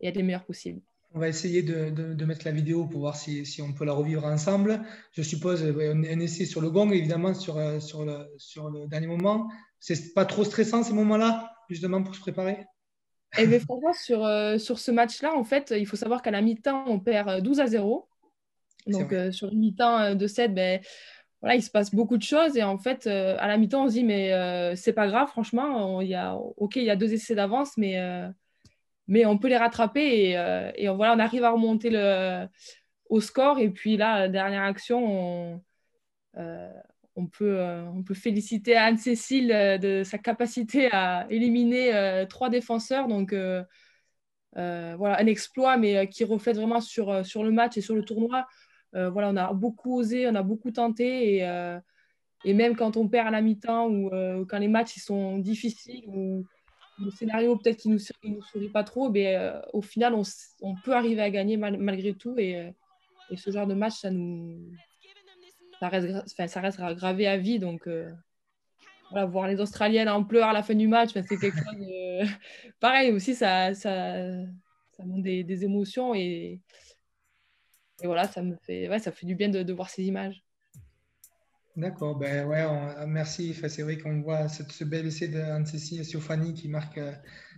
être les meilleurs possibles. On va essayer de mettre la vidéo pour voir si on peut la revivre ensemble. Je suppose un essai sur le gong, évidemment, sur le dernier moment. C'est pas trop stressant ces moments-là, justement, pour se préparer? Et bien, franchement, sur ce match-là, en fait, il faut savoir qu'à la mi-temps, on perd 12-0. Donc, sur une mi-temps de 7, ben, voilà, il se passe beaucoup de choses. Et en fait, à la mi-temps, on se dit, mais c'est pas grave, franchement. OK, il y a 2 essais d'avance, mais on peut les rattraper. Et voilà, on arrive à remonter au score. Et puis là, dernière action, on peut féliciter Anne-Cécile de sa capacité à éliminer 3 défenseurs. Donc, voilà, un exploit, mais qui reflète vraiment sur le match et sur le tournoi. Voilà, on a beaucoup osé, on a beaucoup tenté. Et même quand on perd à la mi-temps ou quand les matchs ils sont difficiles ou le scénario peut-être qui nous sourit pas trop, mais au final, on peut arriver à gagner malgré tout. Et ce genre de match, ça reste gravé à vie. Donc, voilà, voir les Australiennes en pleurs à la fin du match, c'est quelque chose de... Pareil aussi, ça montre des émotions. Et voilà, ça fait du bien de voir ces images. D'accord, ben ouais, merci. Enfin, c'est vrai qu'on voit ce bel essai d'Anne-Cécile Siofani qui marque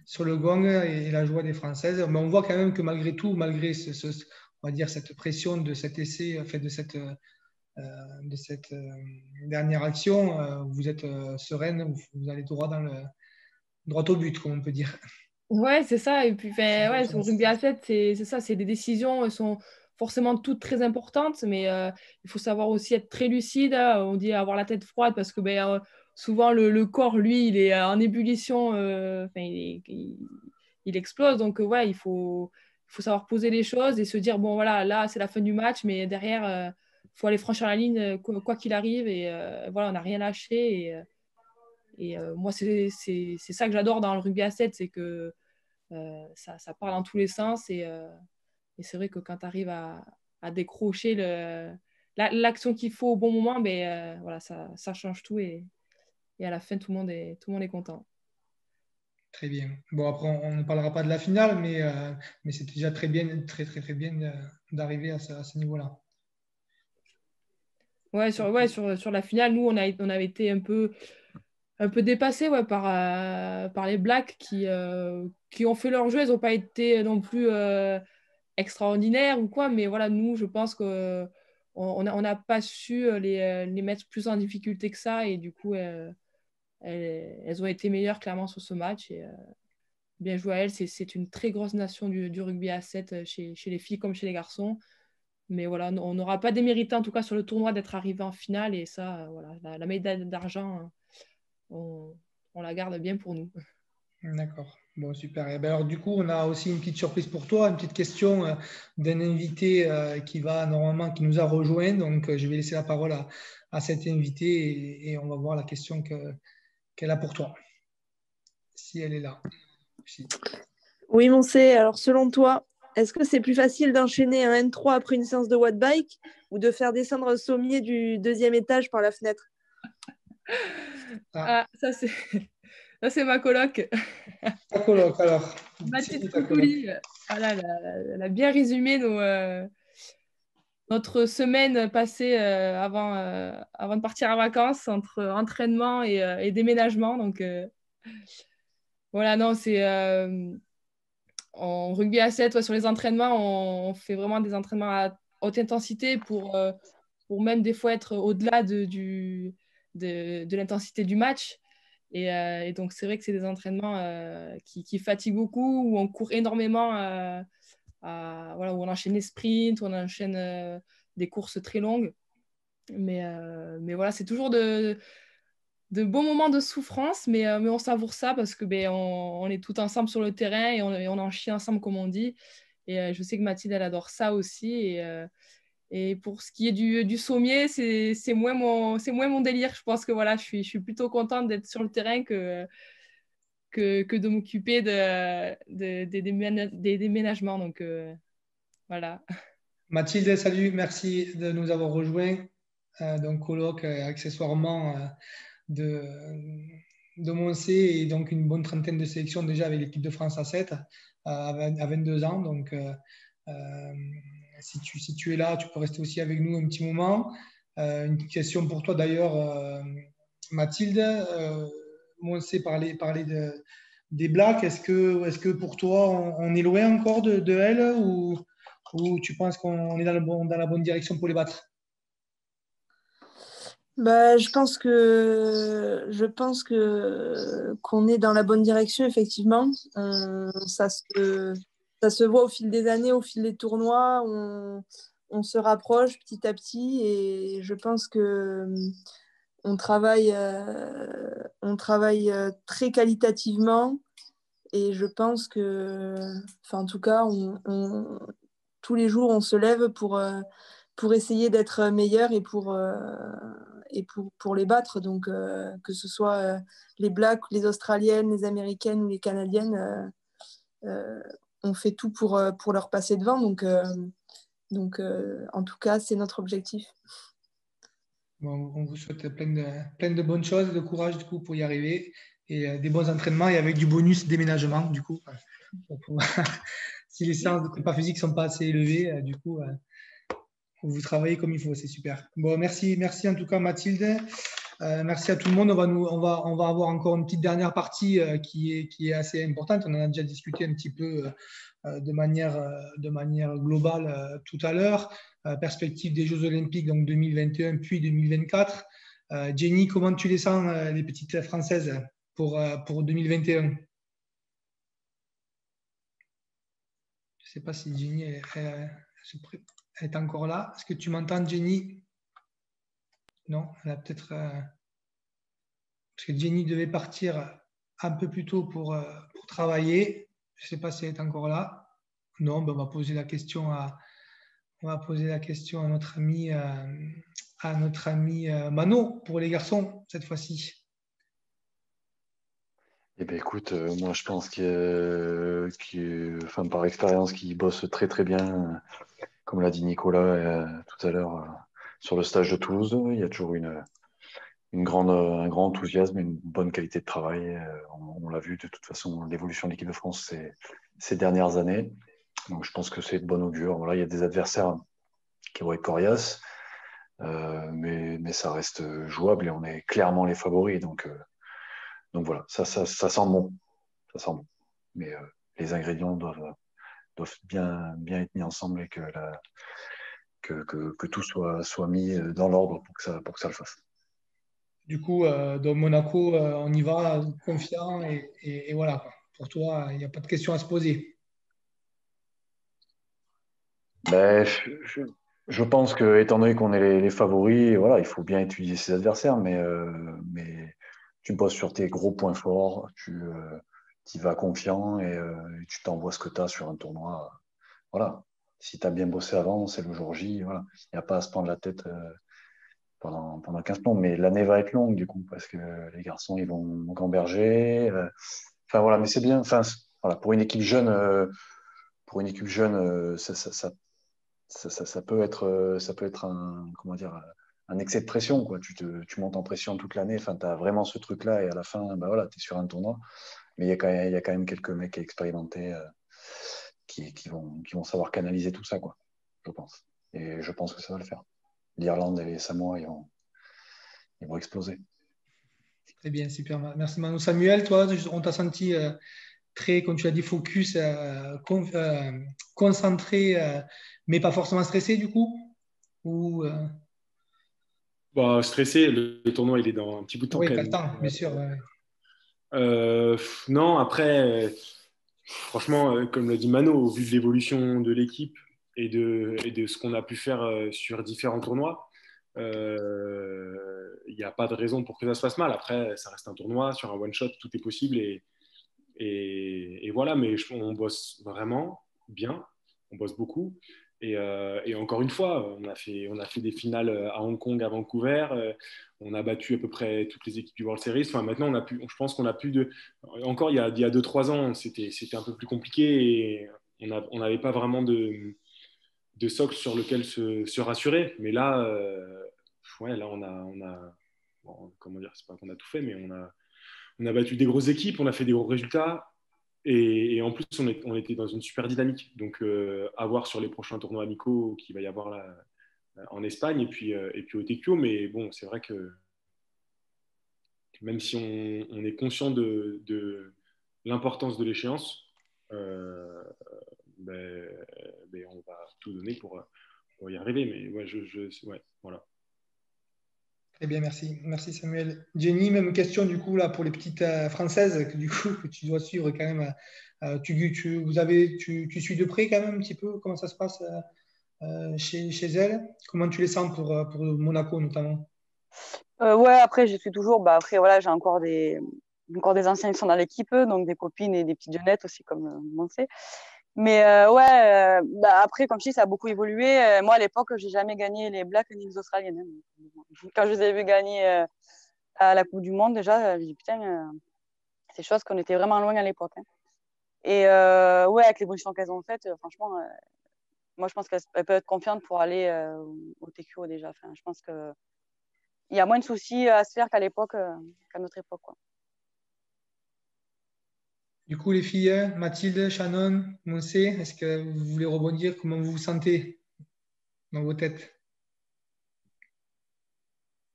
sur le gong et la joie des Françaises. Mais on voit quand même que malgré tout, malgré on va dire cette pression de cet essai, enfin, de cette dernière action, vous êtes sereine, vous allez droit au but, comme on peut dire. Ouais, c'est ça. Et puis, ouais, sur le rugby à 7, c'est ça, c'est des décisions, elles sont forcément toutes très importantes, mais il faut savoir aussi être très lucide. On dit avoir la tête froide parce que souvent le corps, lui, il est en ébullition, il explose. Donc, ouais, il faut savoir poser les choses et se dire, bon, voilà, là, c'est la fin du match, mais derrière, il faut aller franchir la ligne quoi qu'il arrive. Et voilà, on n'a rien lâché. Et moi, c'est ça que j'adore dans le rugby à 7, c'est que ça part dans tous les sens. Et c'est vrai que quand tu arrives à décrocher l'action qu'il faut au bon moment, voilà, ça change tout. Et à la fin, tout le monde est content. Très bien. Bon, après, on ne parlera pas de la finale, mais c'est déjà très bien, très, très, très bien d'arriver à ce niveau-là. Ouais, sur la finale, nous, on avait été un peu dépassés, ouais, par les Blacks qui ont fait leur jeu. Elles n'ont pas été non plus extraordinaires ou quoi, mais voilà, nous, je pense qu'on n'a pas su les mettre plus en difficulté que ça. Et du coup, elles ont été meilleures clairement sur ce match. Et bien joué à elles. C'est une très grosse nation du rugby à 7 chez les filles comme chez les garçons. Mais voilà, on n'aura pas démérité en tout cas sur le tournoi d'être arrivé en finale. Et ça, voilà, la médaille d'argent, on la garde bien pour nous. D'accord. Bon, super. Et ben alors, du coup, on a aussi une petite surprise pour toi, une petite question d'un invité qui nous a rejoint. Donc, je vais laisser la parole à cet invité et on va voir la question qu'elle a pour toi. Si elle est là. Si. Oui, Moncé. Alors, selon toi, est-ce que c'est plus facile d'enchaîner un N3 après une séance de watt bike ou de faire descendre un sommier du 2e étage par la fenêtre? Ah, ça c'est ma coloc. Ta coloc, alors. Mathilde Coucouli. Voilà, elle a bien résumé notre semaine passée avant de partir en vacances, entre entraînement et déménagement. Donc, voilà, non, c'est... en rugby à 7, ouais, sur les entraînements, on fait vraiment des entraînements à haute intensité pour même des fois être au-delà de l'intensité du match. Et donc, c'est vrai que c'est des entraînements qui fatiguent beaucoup, où on court énormément, voilà, où on enchaîne les sprints, où on enchaîne des courses très longues. Mais voilà, c'est toujours de bons moments de souffrance, mais on savoure ça parce que on est tout ensemble sur le terrain et on en chie ensemble, comme on dit. Et je sais que Mathilde, elle adore ça aussi. Et pour ce qui est du sommier, c'est moins mon délire. Je pense que voilà, je suis plutôt contente d'être sur le terrain que de m'occuper des déménagements. Donc voilà. Mathilde, salut, merci de nous avoir rejoints. Donc, colloque accessoirement de, de Moncé et donc une bonne trentaine de sélections déjà avec l'équipe de France A7 à 22 ans. Donc, si tu es là, tu peux rester aussi avec nous un petit moment. Une question pour toi d'ailleurs, Mathilde. Moncé parlait des Blacks. Est-ce que pour toi, on est loin encore de elle ou tu penses qu'on est dans la bonne direction pour les battre? Bah, je pense qu'on est dans la bonne direction, effectivement. Ça se voit au fil des années, au fil des tournois. On se rapproche petit à petit et je pense que on travaille très qualitativement et je pense que, enfin, en tout cas, tous les jours, on se lève pour essayer d'être meilleur et pour les battre. Donc, que ce soit les Blacks, les Australiennes, les Américaines ou les Canadiennes, on fait tout pour leur passer devant. Donc en tout cas, c'est notre objectif. Bon, on vous souhaite plein de bonnes choses, de courage du coup pour y arriver et des bons entraînements et avec du bonus déménagement du coup. Si les séances de prépa physique ne sont pas assez élevées, du coup, vous travaillez comme il faut, c'est super. Bon, merci en tout cas Mathilde. Merci à tout le monde. On va avoir encore une petite dernière partie qui est assez importante. On en a déjà discuté un petit peu de manière globale tout à l'heure. Perspective des Jeux Olympiques donc 2021 puis 2024. Jenny, comment tu les sens, les petites Françaises, pour 2021? Je ne sais pas si Jenny elle est encore là. Est-ce que tu m'entends, Jenny? Non, elle a peut-être... parce que Jenny devait partir un peu plus tôt pour travailler. Je ne sais pas si elle est encore là. Non, ben on va poser la question à notre ami Mano pour les garçons cette fois-ci. Eh bien, écoute, moi je pense enfin, par expérience, qu'ils bossent très très bien, comme l'a dit Nicolas tout à l'heure sur le stage de Toulouse. Il y a toujours un grand enthousiasme, une bonne qualité de travail. On l'a vu de toute façon, l'évolution de l'équipe de France ces dernières années. Donc je pense que c'est de bon augure. Voilà, il y a des adversaires qui vont être coriaces, mais ça reste jouable et on est clairement les favoris. Donc voilà, ça sent bon. Ça sent bon. Mais les ingrédients doivent bien être mis ensemble et que tout soit mis dans l'ordre pour que ça le fasse. Du coup, dans Monaco, on y va confiant et voilà, quoi. Pour toi, il n'y a pas de question à se poser. Ben, je pense que, étant donné qu'on est les favoris, voilà, il faut bien étudier ses adversaires, mais tu bosses sur tes gros points forts, tu y vas confiant et tu t'envoies ce que tu as sur un tournoi. Voilà. Si tu as bien bossé avant, c'est le jour J. Voilà. Il n'y a pas à se prendre la tête pendant 15 plombs, mais l'année va être longue du coup, parce que les garçons, ils vont gamberger. Enfin voilà, mais c'est bien. Enfin, voilà, pour une équipe jeune, ça peut être comment dire, un excès de pression, quoi. Tu montes en pression toute l'année, enfin, tu as vraiment ce truc-là, et à la fin, bah voilà, tu es sur un tournoi. Mais il y a quand même quelques mecs expérimentés qui vont savoir canaliser tout ça, quoi, je pense. Et je pense que ça va le faire. L'Irlande et les Samoa, ils vont exploser. Très bien, super. Merci Manu. Samuel, toi, on t'a senti très, comme tu l'as dit, focus, concentré, mais pas forcément stressé du coup? Ou, Stressé, le tournoi il est dans un petit bout de temps Oui, quand pas le même. temps, bien sûr. Ouais. Non, après, franchement, comme l'a dit Mano, au vu de l'évolution de l'équipe et de ce qu'on a pu faire sur différents tournois, il n'y a pas de raison pour que ça se passe mal. Après, ça reste un tournoi, sur un one-shot, tout est possible. Et voilà, mais on bosse vraiment bien, on bosse beaucoup. Et encore une fois, on a fait des finales à Hong Kong, à Vancouver. On a battu à peu près toutes les équipes du World Series. Enfin, maintenant, je pense qu'on a plus de. Encore, il y a 2-3 ans, c'était un peu plus compliqué et on n'avait pas vraiment de socle sur lequel se rassurer. Mais là, ouais, là, bon, comment dire, c'est pas qu'on a tout fait, mais on a battu des grosses équipes, on a fait des gros résultats. Et en plus, on était dans une super dynamique. Donc, à voir sur les prochains tournois amicaux qu'il va y avoir là, en Espagne et puis au TQO. Mais bon, c'est vrai que même si on est conscient de l'importance de l'échéance, euh, ben, on va tout donner pour y arriver. Mais ouais, ouais, voilà. Très bien, merci. Merci Samuel. Jenny, même question du coup là pour les petites françaises que tu dois suivre quand même. Tu suis de près quand même un petit peu comment ça se passe chez elles. Comment tu les sens pour Monaco notamment? Ouais, après, je suis toujours. Bah, après, voilà, j'ai encore des anciens qui sont dans l'équipe, donc des copines et des petites jeunettes aussi, comme on sait. Mais ouais, bah, après, comme je dis, ça a beaucoup évolué. Moi, à l'époque, j'ai jamais gagné les Blacks ni les Australiennes, hein. Quand je les ai vus gagner à la Coupe du Monde, déjà, j'ai dit putain, c'est chose qu'on était vraiment loin à l'époque, hein. Et ouais, avec l'évolution qu'elles ont faite, franchement, moi, je pense qu'elles peuvent être confiantes pour aller au TQO déjà. Enfin, je pense que il y a moins de soucis à se faire qu'à l'époque, qu'à notre époque, quoi. Du coup, les filles, Mathilde, Shannon, Monse, est-ce que vous voulez rebondir? Comment vous vous sentez dans vos têtes?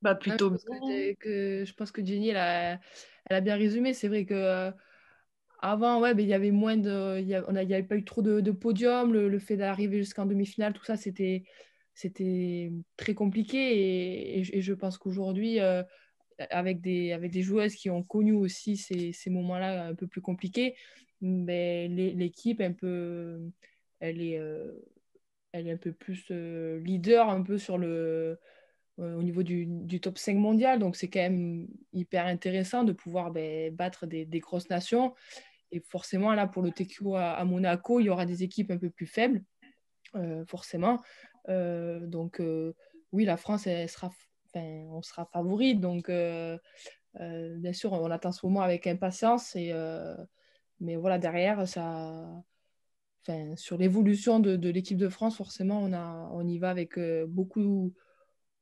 Bah, Je plutôt pense bien. je pense que Jenny, elle a bien résumé. C'est vrai que avant, ouais, ben, il y avait moins de, il y avait pas eu trop de podiums. Le fait d'arriver jusqu'en demi-finale, tout ça, c'était très compliqué. Et je pense qu'aujourd'hui, avec des joueuses qui ont connu aussi ces moments-là un peu plus compliqués, mais l'équipe elle est, euh, elle est un peu plus leader un peu au niveau du top 5 mondial. Donc, c'est quand même hyper intéressant de pouvoir battre des grosses nations. Et forcément, là, pour le TQO à Monaco, il y aura des équipes un peu plus faibles, forcément. Donc, oui, la France, on sera favorite. Donc, bien sûr, on attend ce moment avec impatience. Mais voilà, derrière, sur l'évolution de l'équipe de France, forcément, on y va avec beaucoup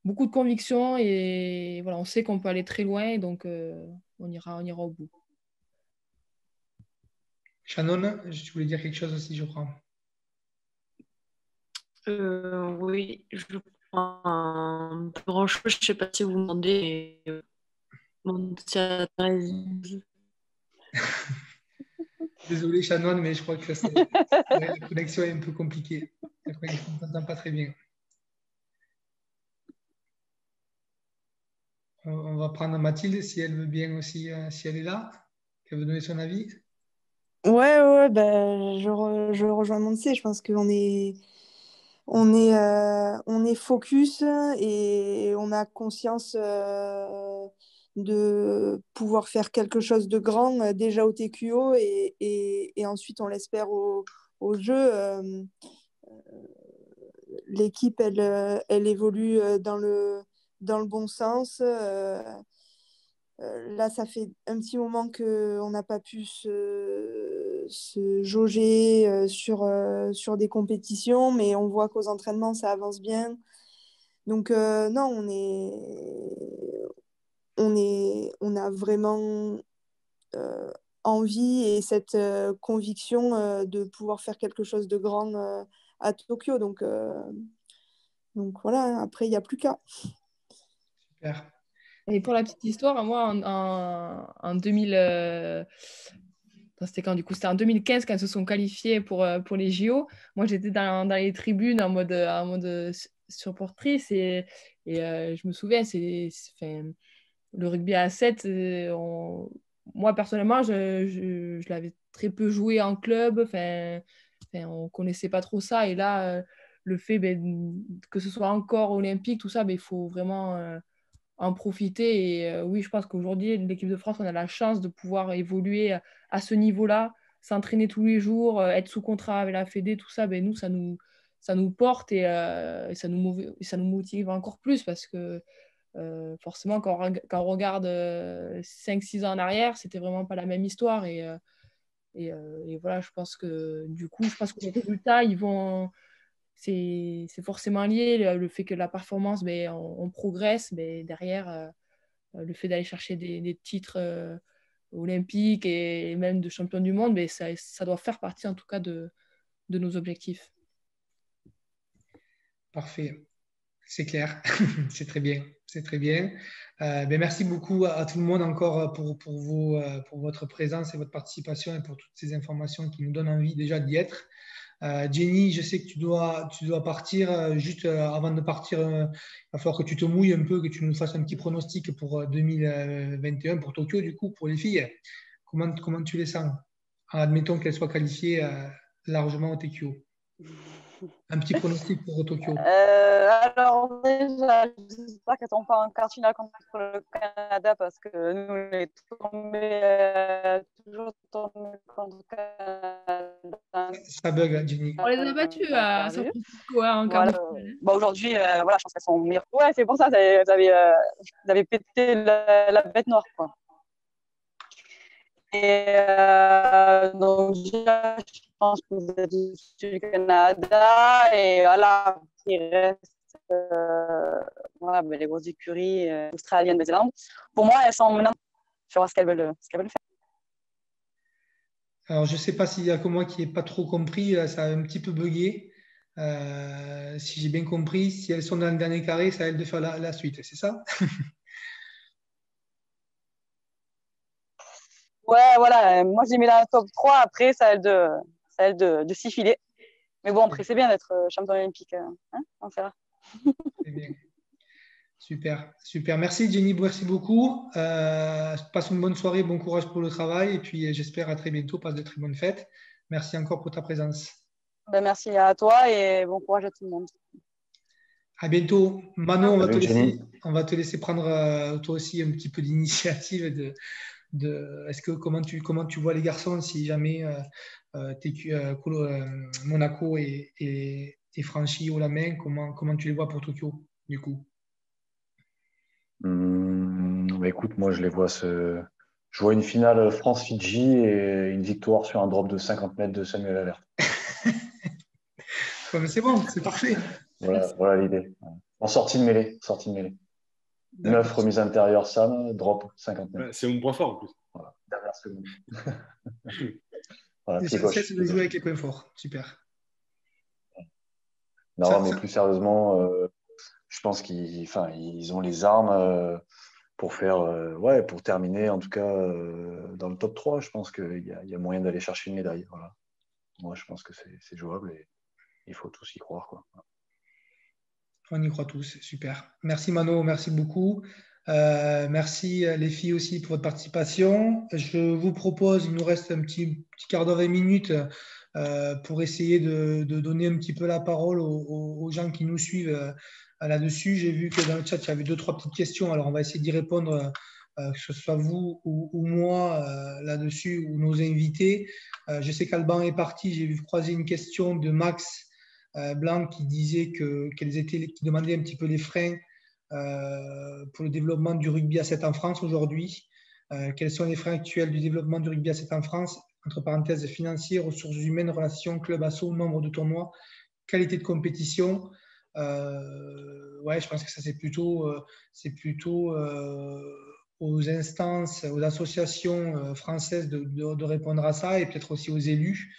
de conviction. Et voilà, on sait qu'on peut aller très loin. Donc, on ira au bout. Shannon, tu voulais dire quelque chose aussi, je crois. Oui, je crois un peu grand-chose. Je ne sais pas si vous demandez. Mais, bon, Désolé, Shannon, mais je crois que la connexion est un peu compliquée. La connexion ne t'entend pas très bien. On va prendre Mathilde si elle veut bien aussi, si elle est là, qu'elle veut donner son avis. Ouais, bah, je rejoins Monse. Je pense on est focus et on a conscience de pouvoir faire quelque chose de grand déjà au TQO et ensuite on l'espère au jeu. L'équipe, elle évolue dans le bon sens. Là, ça fait un petit moment qu'on n'a pas pu se jauger sur des compétitions, mais on voit qu'aux entraînements, ça avance bien. Donc, non, on a vraiment envie et cette conviction de pouvoir faire quelque chose de grand à Tokyo. Donc voilà, après, il n'y a plus qu'à. Super. Et pour la petite histoire, moi, en 2000, c'était quand du coup? C'était en 2015 quand ils se sont qualifiés pour les JO. Moi, j'étais dans les tribunes en mode supportrice je me souviens, enfin, le rugby à 7, moi personnellement, je l'avais très peu joué en club. On connaissait pas trop ça. Et là, le fait que ce soit encore olympique, tout ça, il faut vraiment en profiter. Et oui, je pense qu'aujourd'hui, l'équipe de France, on a la chance de pouvoir évoluer à ce niveau-là, s'entraîner tous les jours, être sous contrat avec la Fédé, tout ça, nous, ça nous porte et ça nous motive encore plus parce que forcément, quand on regarde 5-6 ans en arrière, c'était vraiment pas la même histoire. Et voilà, je pense que du coup, les résultats, c'est forcément lié. Le fait que la performance, ben, on progresse, ben, derrière, le fait d'aller chercher des titres olympiques et même de champion du monde, ben, ça doit faire partie en tout cas de nos objectifs. Parfait. C'est clair, c'est très bien, c'est très bien. Ben merci beaucoup à tout le monde encore pour votre présence et votre participation et pour toutes ces informations qui nous donnent envie déjà d'y être. Jenny, je sais que tu dois partir. Juste avant de partir, il va falloir que tu te mouilles un peu, que tu nous fasses un petit pronostic pour 2021, pour Tokyo, du coup, pour les filles. Comment tu les sens? Admettons qu'elles soient qualifiées largement au Tokyo. Un petit pronostic pour Tokyo. Alors déjà, j'espère qu'elles ne sont pas en quart finale contre le Canada parce que nous, on est toujours tombés contre le Canada. Ça bug, Jenny. On les a battus à San Francisco en quart de finale. Aujourd'hui, voilà, je pense qu'elles sont meilleures. Ouais, c'est pour ça, vous avez pété la bête noire, quoi. Et donc, je pense que vous êtes du Canada. Et voilà, il reste les grosses écuries australiennes, Nouvelle-Zélande. Pour moi, elles sont maintenant sur ce qu'elles veulent faire. Alors, je ne sais pas s'il y a que moi qui n'ai pas trop compris. Ça a un petit peu bugué. Si j'ai bien compris, si elles sont dans le dernier carré, c'est à elles de faire la suite. C'est ça? Ouais, voilà. Moi, j'ai mis la top 3. Après, c'est à elle de s'y filer. Mais bon, après, c'est bien d'être champion olympique. Hein, on verra. C'est bien. Super, super. Merci Jenny, merci beaucoup. Passe une bonne soirée, bon courage pour le travail. Et puis, j'espère à très bientôt. Passe de très bonnes fêtes. Merci encore pour ta présence. Ben, merci à toi et bon courage à tout le monde. À bientôt. Manon, on va te laisser prendre toi aussi un petit peu d'initiative comment tu vois les garçons si jamais Monaco est franchi haut la main, comment tu les vois pour Tokyo du coup? Écoute, moi je les vois je vois une finale France-Fidji et une victoire sur un drop de 50 mètres de Samuel Alert. Ouais, mais c'est bon, c'est parfait. Voilà l'idée. En sortie de mêlée. 9 remises intérieures, Sam, drop 50 mètres. Ouais, c'est mon point fort en plus. Voilà, dernière seconde. Voilà, pied gauche. C'est de jouer avec les points forts. Super. Non, mais plus sérieusement, je pense qu'ils ont les armes pour pour terminer, en tout cas, dans le top 3. Je pense qu'il y a moyen d'aller chercher une médaille. Voilà. Moi, je pense que c'est jouable et il faut tous y croire, quoi. On y croit tous, super. Merci Mano, merci beaucoup. Merci les filles aussi pour votre participation. Je vous propose, il nous reste un petit quart d'heure, 20 minutes pour essayer de donner un petit peu la parole aux gens qui nous suivent là-dessus. J'ai vu que dans le chat, il y avait 2-3 petites questions. Alors, on va essayer d'y répondre, que ce soit vous ou moi là-dessus, ou nos invités. Je sais qu'Alban est parti. J'ai vu croiser une question de Max Blanc qui disait qui demandait un petit peu les freins pour le développement du rugby à 7 en France aujourd'hui. Quels sont les freins actuels du développement du rugby à 7 en France? Entre parenthèses, financiers, ressources humaines, relations, club asso, nombre de tournois, qualité de compétition. Ouais, je pense que ça c'est plutôt aux instances, aux associations françaises de répondre à ça et peut-être aussi aux élus.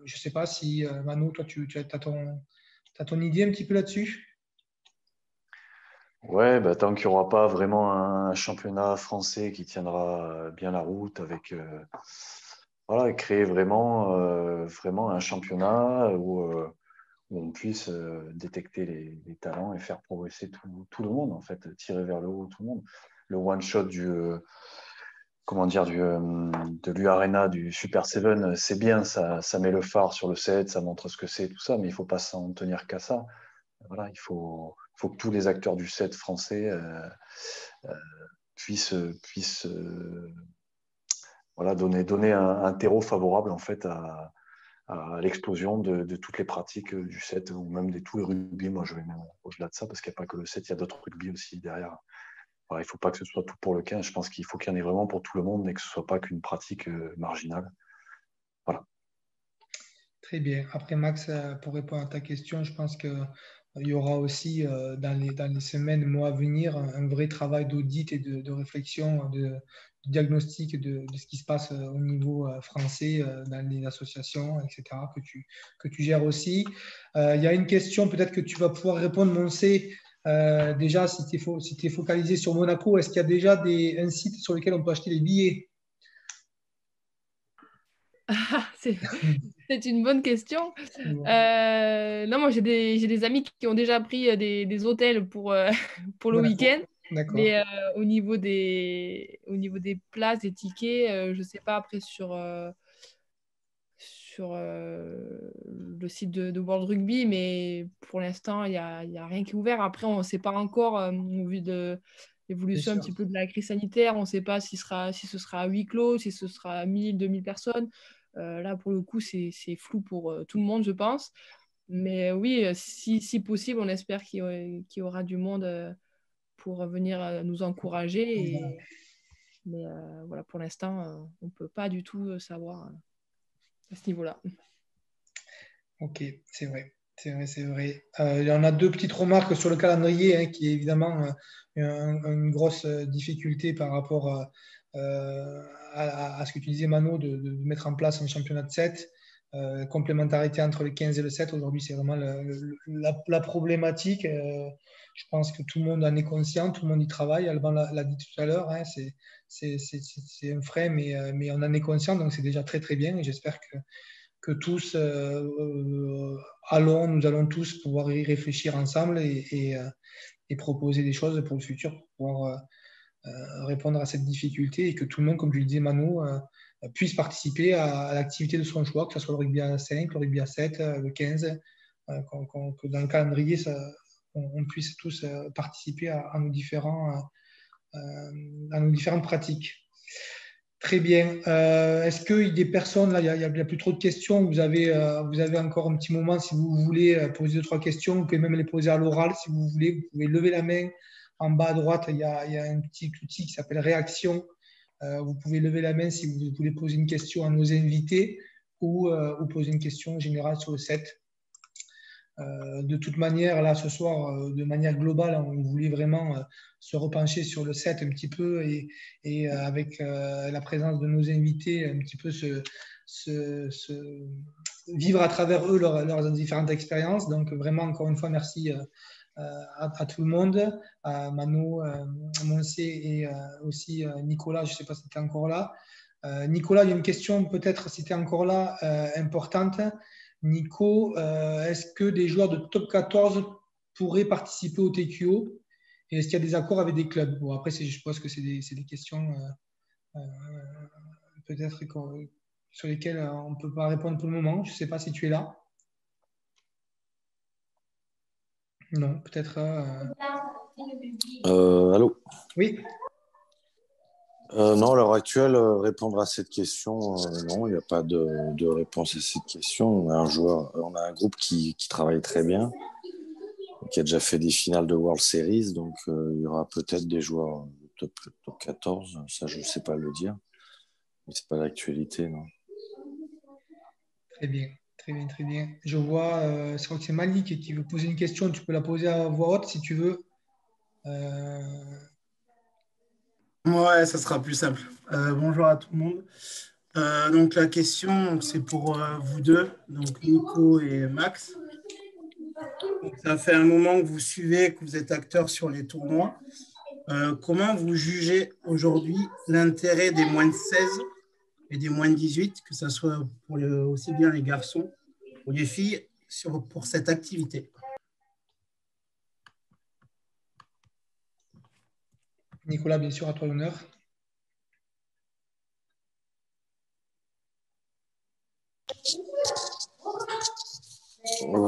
Je ne sais pas si, Manu, toi, tu as ton idée un petit peu là-dessus? Ouais, tant qu'il n'y aura pas vraiment un championnat français qui tiendra bien la route avec créer vraiment un championnat où on puisse détecter les talents et faire progresser tout le monde, en fait, tirer vers le haut tout le monde. Le one-shot de l'U-Arena, du Super 7, c'est bien, ça met le phare sur le set, ça montre ce que c'est, tout ça, mais il ne faut pas s'en tenir qu'à ça. Voilà, il faut que tous les acteurs du set français puissent donner un terreau favorable en fait à à l'explosion de toutes les pratiques du 7 ou même de tous les rugby. Moi, je vais même au-delà de ça parce qu'il n'y a pas que le 7, il y a d'autres rugby aussi derrière. Alors, il ne faut pas que ce soit tout pour le 15. Je pense qu'il faut qu'il y en ait vraiment pour tout le monde et que ce ne soit pas qu'une pratique marginale. Voilà. Très bien. Après, Max, pour répondre à ta question, je pense qu'il y aura aussi dans les semaines, mois à venir, un vrai travail d'audit et de réflexion, de diagnostic de ce qui se passe au niveau français dans les associations, etc., que tu gères aussi. Il y a une question peut-être que tu vas pouvoir répondre, Moncé. Déjà, si tu es focalisé sur Monaco, est-ce qu'il y a déjà un site sur lequel on peut acheter les billets? C'est une bonne question. Non, moi, j'ai des amis qui ont déjà pris des hôtels pour le week-end. Mais au niveau des places, des tickets, je ne sais pas après sur le site de World Rugby, mais pour l'instant, il y a rien qui est ouvert. Après, on ne sait pas encore, au vu de l'évolution un petit peu de la crise sanitaire, on ne sait pas si ce sera à huis clos, si ce sera 1000, 2000 personnes. Là, pour le coup, c'est flou pour tout le monde, je pense. Mais oui, si possible, on espère qu'il y aura du monde pour venir nous encourager. Mais voilà, pour l'instant, on ne peut pas du tout savoir à ce niveau-là. Ok, c'est vrai. C'est vrai. Il y en a deux petites remarques sur le calendrier, hein, qui est évidemment une grosse difficulté par rapport à ce que tu disais, Mano, de mettre en place un championnat de 7. Complémentarité entre le 15 et le 7. Aujourd'hui, c'est vraiment la problématique. Je pense que tout le monde en est conscient, tout le monde y travaille. Alban l'a dit tout à l'heure, hein, c'est un frein, mais on en est conscient, donc c'est déjà très très bien. Et j'espère que tous nous allons tous pouvoir y réfléchir ensemble et proposer des choses pour le futur, pour pouvoir répondre à cette difficulté et que tout le monde, comme je le disais Manu, puisse participer à l'activité de son choix, que ce soit le rugby à 5, le rugby à 7, le 15, que dans le calendrier, on puisse tous participer à nos différentes pratiques. Très bien. Est-ce qu'il y a des personnes, là, il n'y a plus trop de questions, vous avez encore un petit moment si vous voulez poser 2-3 questions, vous pouvez même les poser à l'oral si vous voulez, vous pouvez lever la main. En bas à droite, il y a un petit outil qui s'appelle Réaction. Vous pouvez lever la main si vous voulez poser une question à nos invités ou poser une question générale sur le set. De toute manière, là, ce soir, de manière globale, on voulait vraiment se repencher sur le set un petit peu et avec la présence de nos invités, un petit peu vivre à travers eux leurs différentes expériences. Donc, vraiment, encore une fois, merci à tout le monde, à Mano, Moncé et aussi Nicolas, je ne sais pas si tu es encore là. Nicolas, il y a une question peut-être si tu es encore là, importante. Nico, est-ce que des joueurs de top 14 pourraient participer au TQO et est-ce qu'il y a des accords avec des clubs? Bon, après, je suppose que c'est des questions peut-être sur lesquelles on ne peut pas répondre pour le moment. Je ne sais pas si tu es là. Non, peut-être. Allô? Oui. Non, à l'heure actuelle, répondre à cette question, non, il n'y a pas de réponse à cette question. On a un groupe qui travaille très bien, qui a déjà fait des finales de World Series, donc il y aura peut-être des joueurs top 14, ça je ne sais pas le dire, mais ce n'est pas l'actualité, non. Très bien, très bien, très bien. Je vois, je crois que c'est Malik qui veut poser une question, tu peux la poser à voix haute si tu veux. Ouais, ça sera plus simple. Bonjour à tout le monde. Donc la question, c'est pour vous deux, donc Nico et Max. Donc, ça fait un moment que vous suivez, que vous êtes acteurs sur les tournois. Comment vous jugez aujourd'hui l'intérêt des moins de 16 et des moins de 18, que ce soit pour aussi bien les garçons ou les filles, pour cette activité? Nicolas, bien sûr, à toi l'honneur.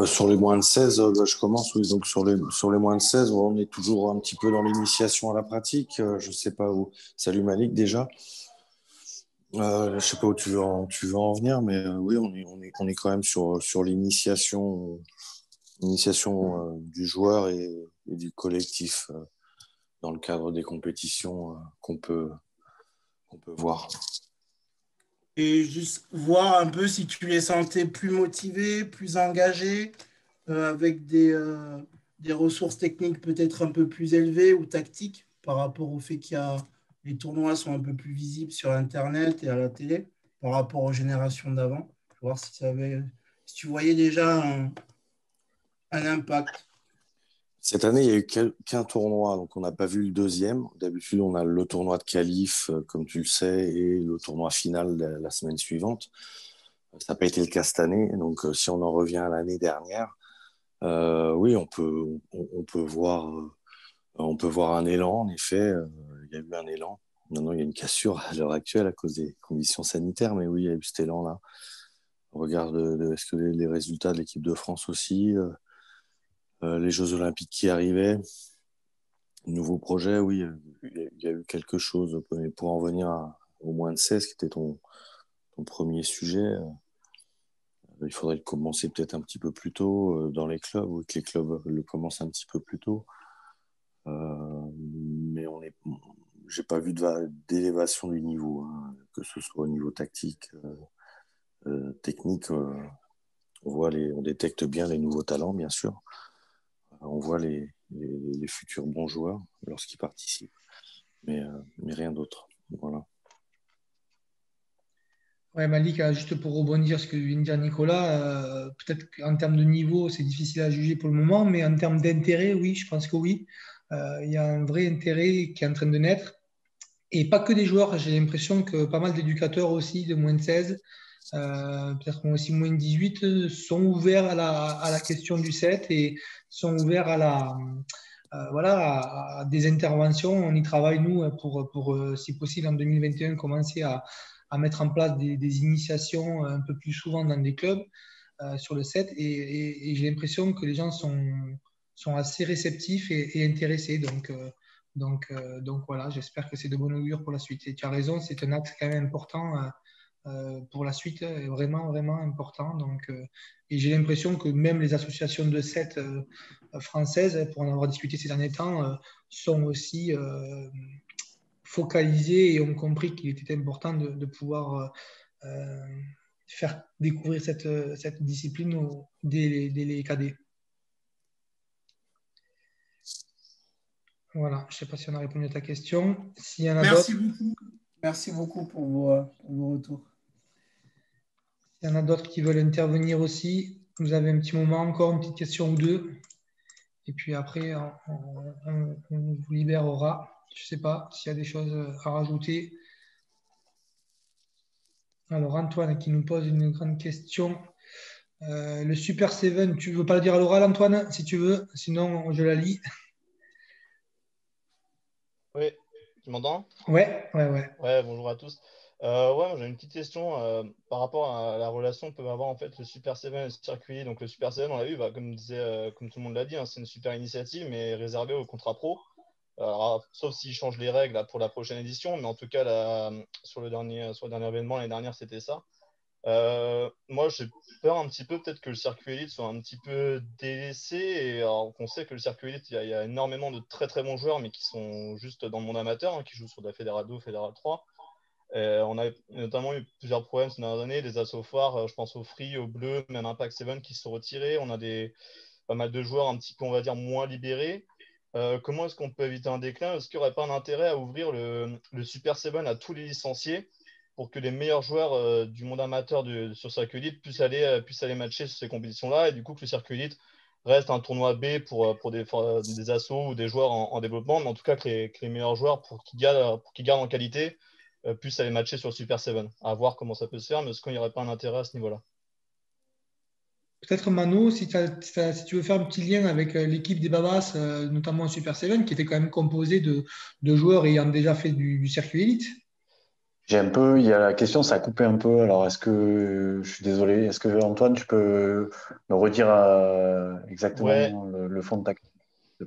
Sur les moins de 16, je commence. Oui. Donc sur les moins de 16, on est toujours un petit peu dans l'initiation à la pratique. Je ne sais pas où. Salut Malik déjà. Je sais pas où tu veux en venir, mais oui, on est quand même sur l'initiation du joueur et du collectif dans le cadre des compétitions qu'on peut voir. Et juste voir un peu si tu les sentais plus motivés, plus engagés, avec des ressources techniques peut-être un peu plus élevées ou tactiques par rapport au fait les tournois sont un peu plus visibles sur Internet et à la télé par rapport aux générations d'avant. Voir si tu voyais déjà un impact. Cette année, il n'y a eu qu'un tournoi, donc on n'a pas vu le deuxième. D'habitude, on a le tournoi de qualif, comme tu le sais, et le tournoi final la semaine suivante. Ça n'a pas été le cas cette année, donc si on en revient à l'année dernière, oui, on peut voir un élan. En effet, il y a eu un élan. Maintenant, il y a une cassure à l'heure actuelle à cause des conditions sanitaires, mais oui, il y a eu cet élan-là. On regarde est-ce que les résultats de l'équipe de France aussi, les Jeux Olympiques qui arrivaient. Nouveau projet, oui, il y a eu quelque chose. Mais pour en venir au moins de 16, qui était ton premier sujet, il faudrait le commencer peut-être un petit peu plus tôt dans les clubs, ou que les clubs le commencent un petit peu plus tôt. Mais j'ai pas vu d'élévation du niveau, hein, que ce soit au niveau tactique, technique. On détecte bien les nouveaux talents, bien sûr. On voit les futurs bons joueurs lorsqu'ils participent, mais rien d'autre. Voilà. Ouais, Malik, juste pour rebondir sur ce que vient de dire Nicolas, peut-être qu'en termes de niveau, c'est difficile à juger pour le moment, mais en termes d'intérêt, oui, je pense que oui. Il y a un vrai intérêt qui est en train de naître. Et pas que des joueurs, j'ai l'impression que pas mal d'éducateurs aussi, de moins de 16, peut-être aussi moins de 18, sont ouverts à la question du set et sont ouverts voilà, à des interventions. On y travaille, nous, pour si possible, en 2021, commencer à mettre en place des initiations un peu plus souvent dans des clubs sur le set. Et j'ai l'impression que les gens sont assez réceptifs et intéressés. Donc voilà, j'espère que c'est de bon augure pour la suite. Et tu as raison, c'est un axe quand même important pour la suite, vraiment, vraiment important. Et j'ai l'impression que même les associations de set françaises, pour en avoir discuté ces derniers temps, sont aussi focalisées et ont compris qu'il était important de pouvoir faire découvrir cette discipline dès les cadets. Voilà, je ne sais pas si on a répondu à ta question. S'il y en a Merci beaucoup. Merci beaucoup pour vos retours. S'il y en a d'autres qui veulent intervenir aussi, vous avez un petit moment encore, une petite question ou deux. Et puis après, on vous libérera. Je ne sais pas s'il y a des choses à rajouter. Alors, Antoine qui nous pose une grande question. Le Super 7, tu ne veux pas le dire à l'oral, Antoine, si tu veux? Sinon, je la lis. Oui, tu m'entends? Ouais. Ouais, bonjour à tous. Ouais, j'ai une petite question par rapport à la relation que peut avoir en fait le Super 7 et le circuit. Donc le Super 7, on l'a vu, comme tout le monde l'a dit, hein, c'est une super initiative, mais réservée aux contrats pro. Alors, sauf s'ils changent les règles là, pour la prochaine édition, mais en tout cas, sur le dernier événement, l'année dernière, c'était ça. Moi, j'ai peur un petit peu peut-être que le circuit élite soit un petit peu délaissé. Et alors qu'on sait que le circuit élite, il y a énormément de très très bons joueurs, mais qui sont juste dans le monde amateur, hein, qui jouent sur de la Fédéral 2, Fédéral 3. On a notamment eu plusieurs problèmes ces dernières années, des assauts phares, je pense au Free, au Bleu, même Impact 7 qui se sont retirés. On a pas mal de joueurs un petit peu, on va dire, moins libérés. Comment est-ce qu'on peut éviter un déclin? Est-ce qu'il n'y aurait pas un intérêt à ouvrir le Super 7 à tous les licenciés pour que les meilleurs joueurs du monde amateur sur Circuit Elite puissent aller matcher sur ces compétitions-là, et du coup que le Circuit Elite reste un tournoi B pour des assos ou des joueurs en développement, mais en tout cas que les meilleurs joueurs, pour qu'ils gardent en qualité, puissent aller matcher sur le Super 7. À voir comment ça peut se faire, mais est-ce qu'il n'y aurait pas un intérêt à ce niveau-là? Peut-être Mano, si tu veux faire un petit lien avec l'équipe des Babas, notamment en Super 7, qui était quand même composée de joueurs ayant déjà fait du circuit élite. Il y a la question, ça a coupé un peu. Alors, je suis désolé, est-ce que Antoine, tu peux me redire exactement Ouais. le fond de ta question?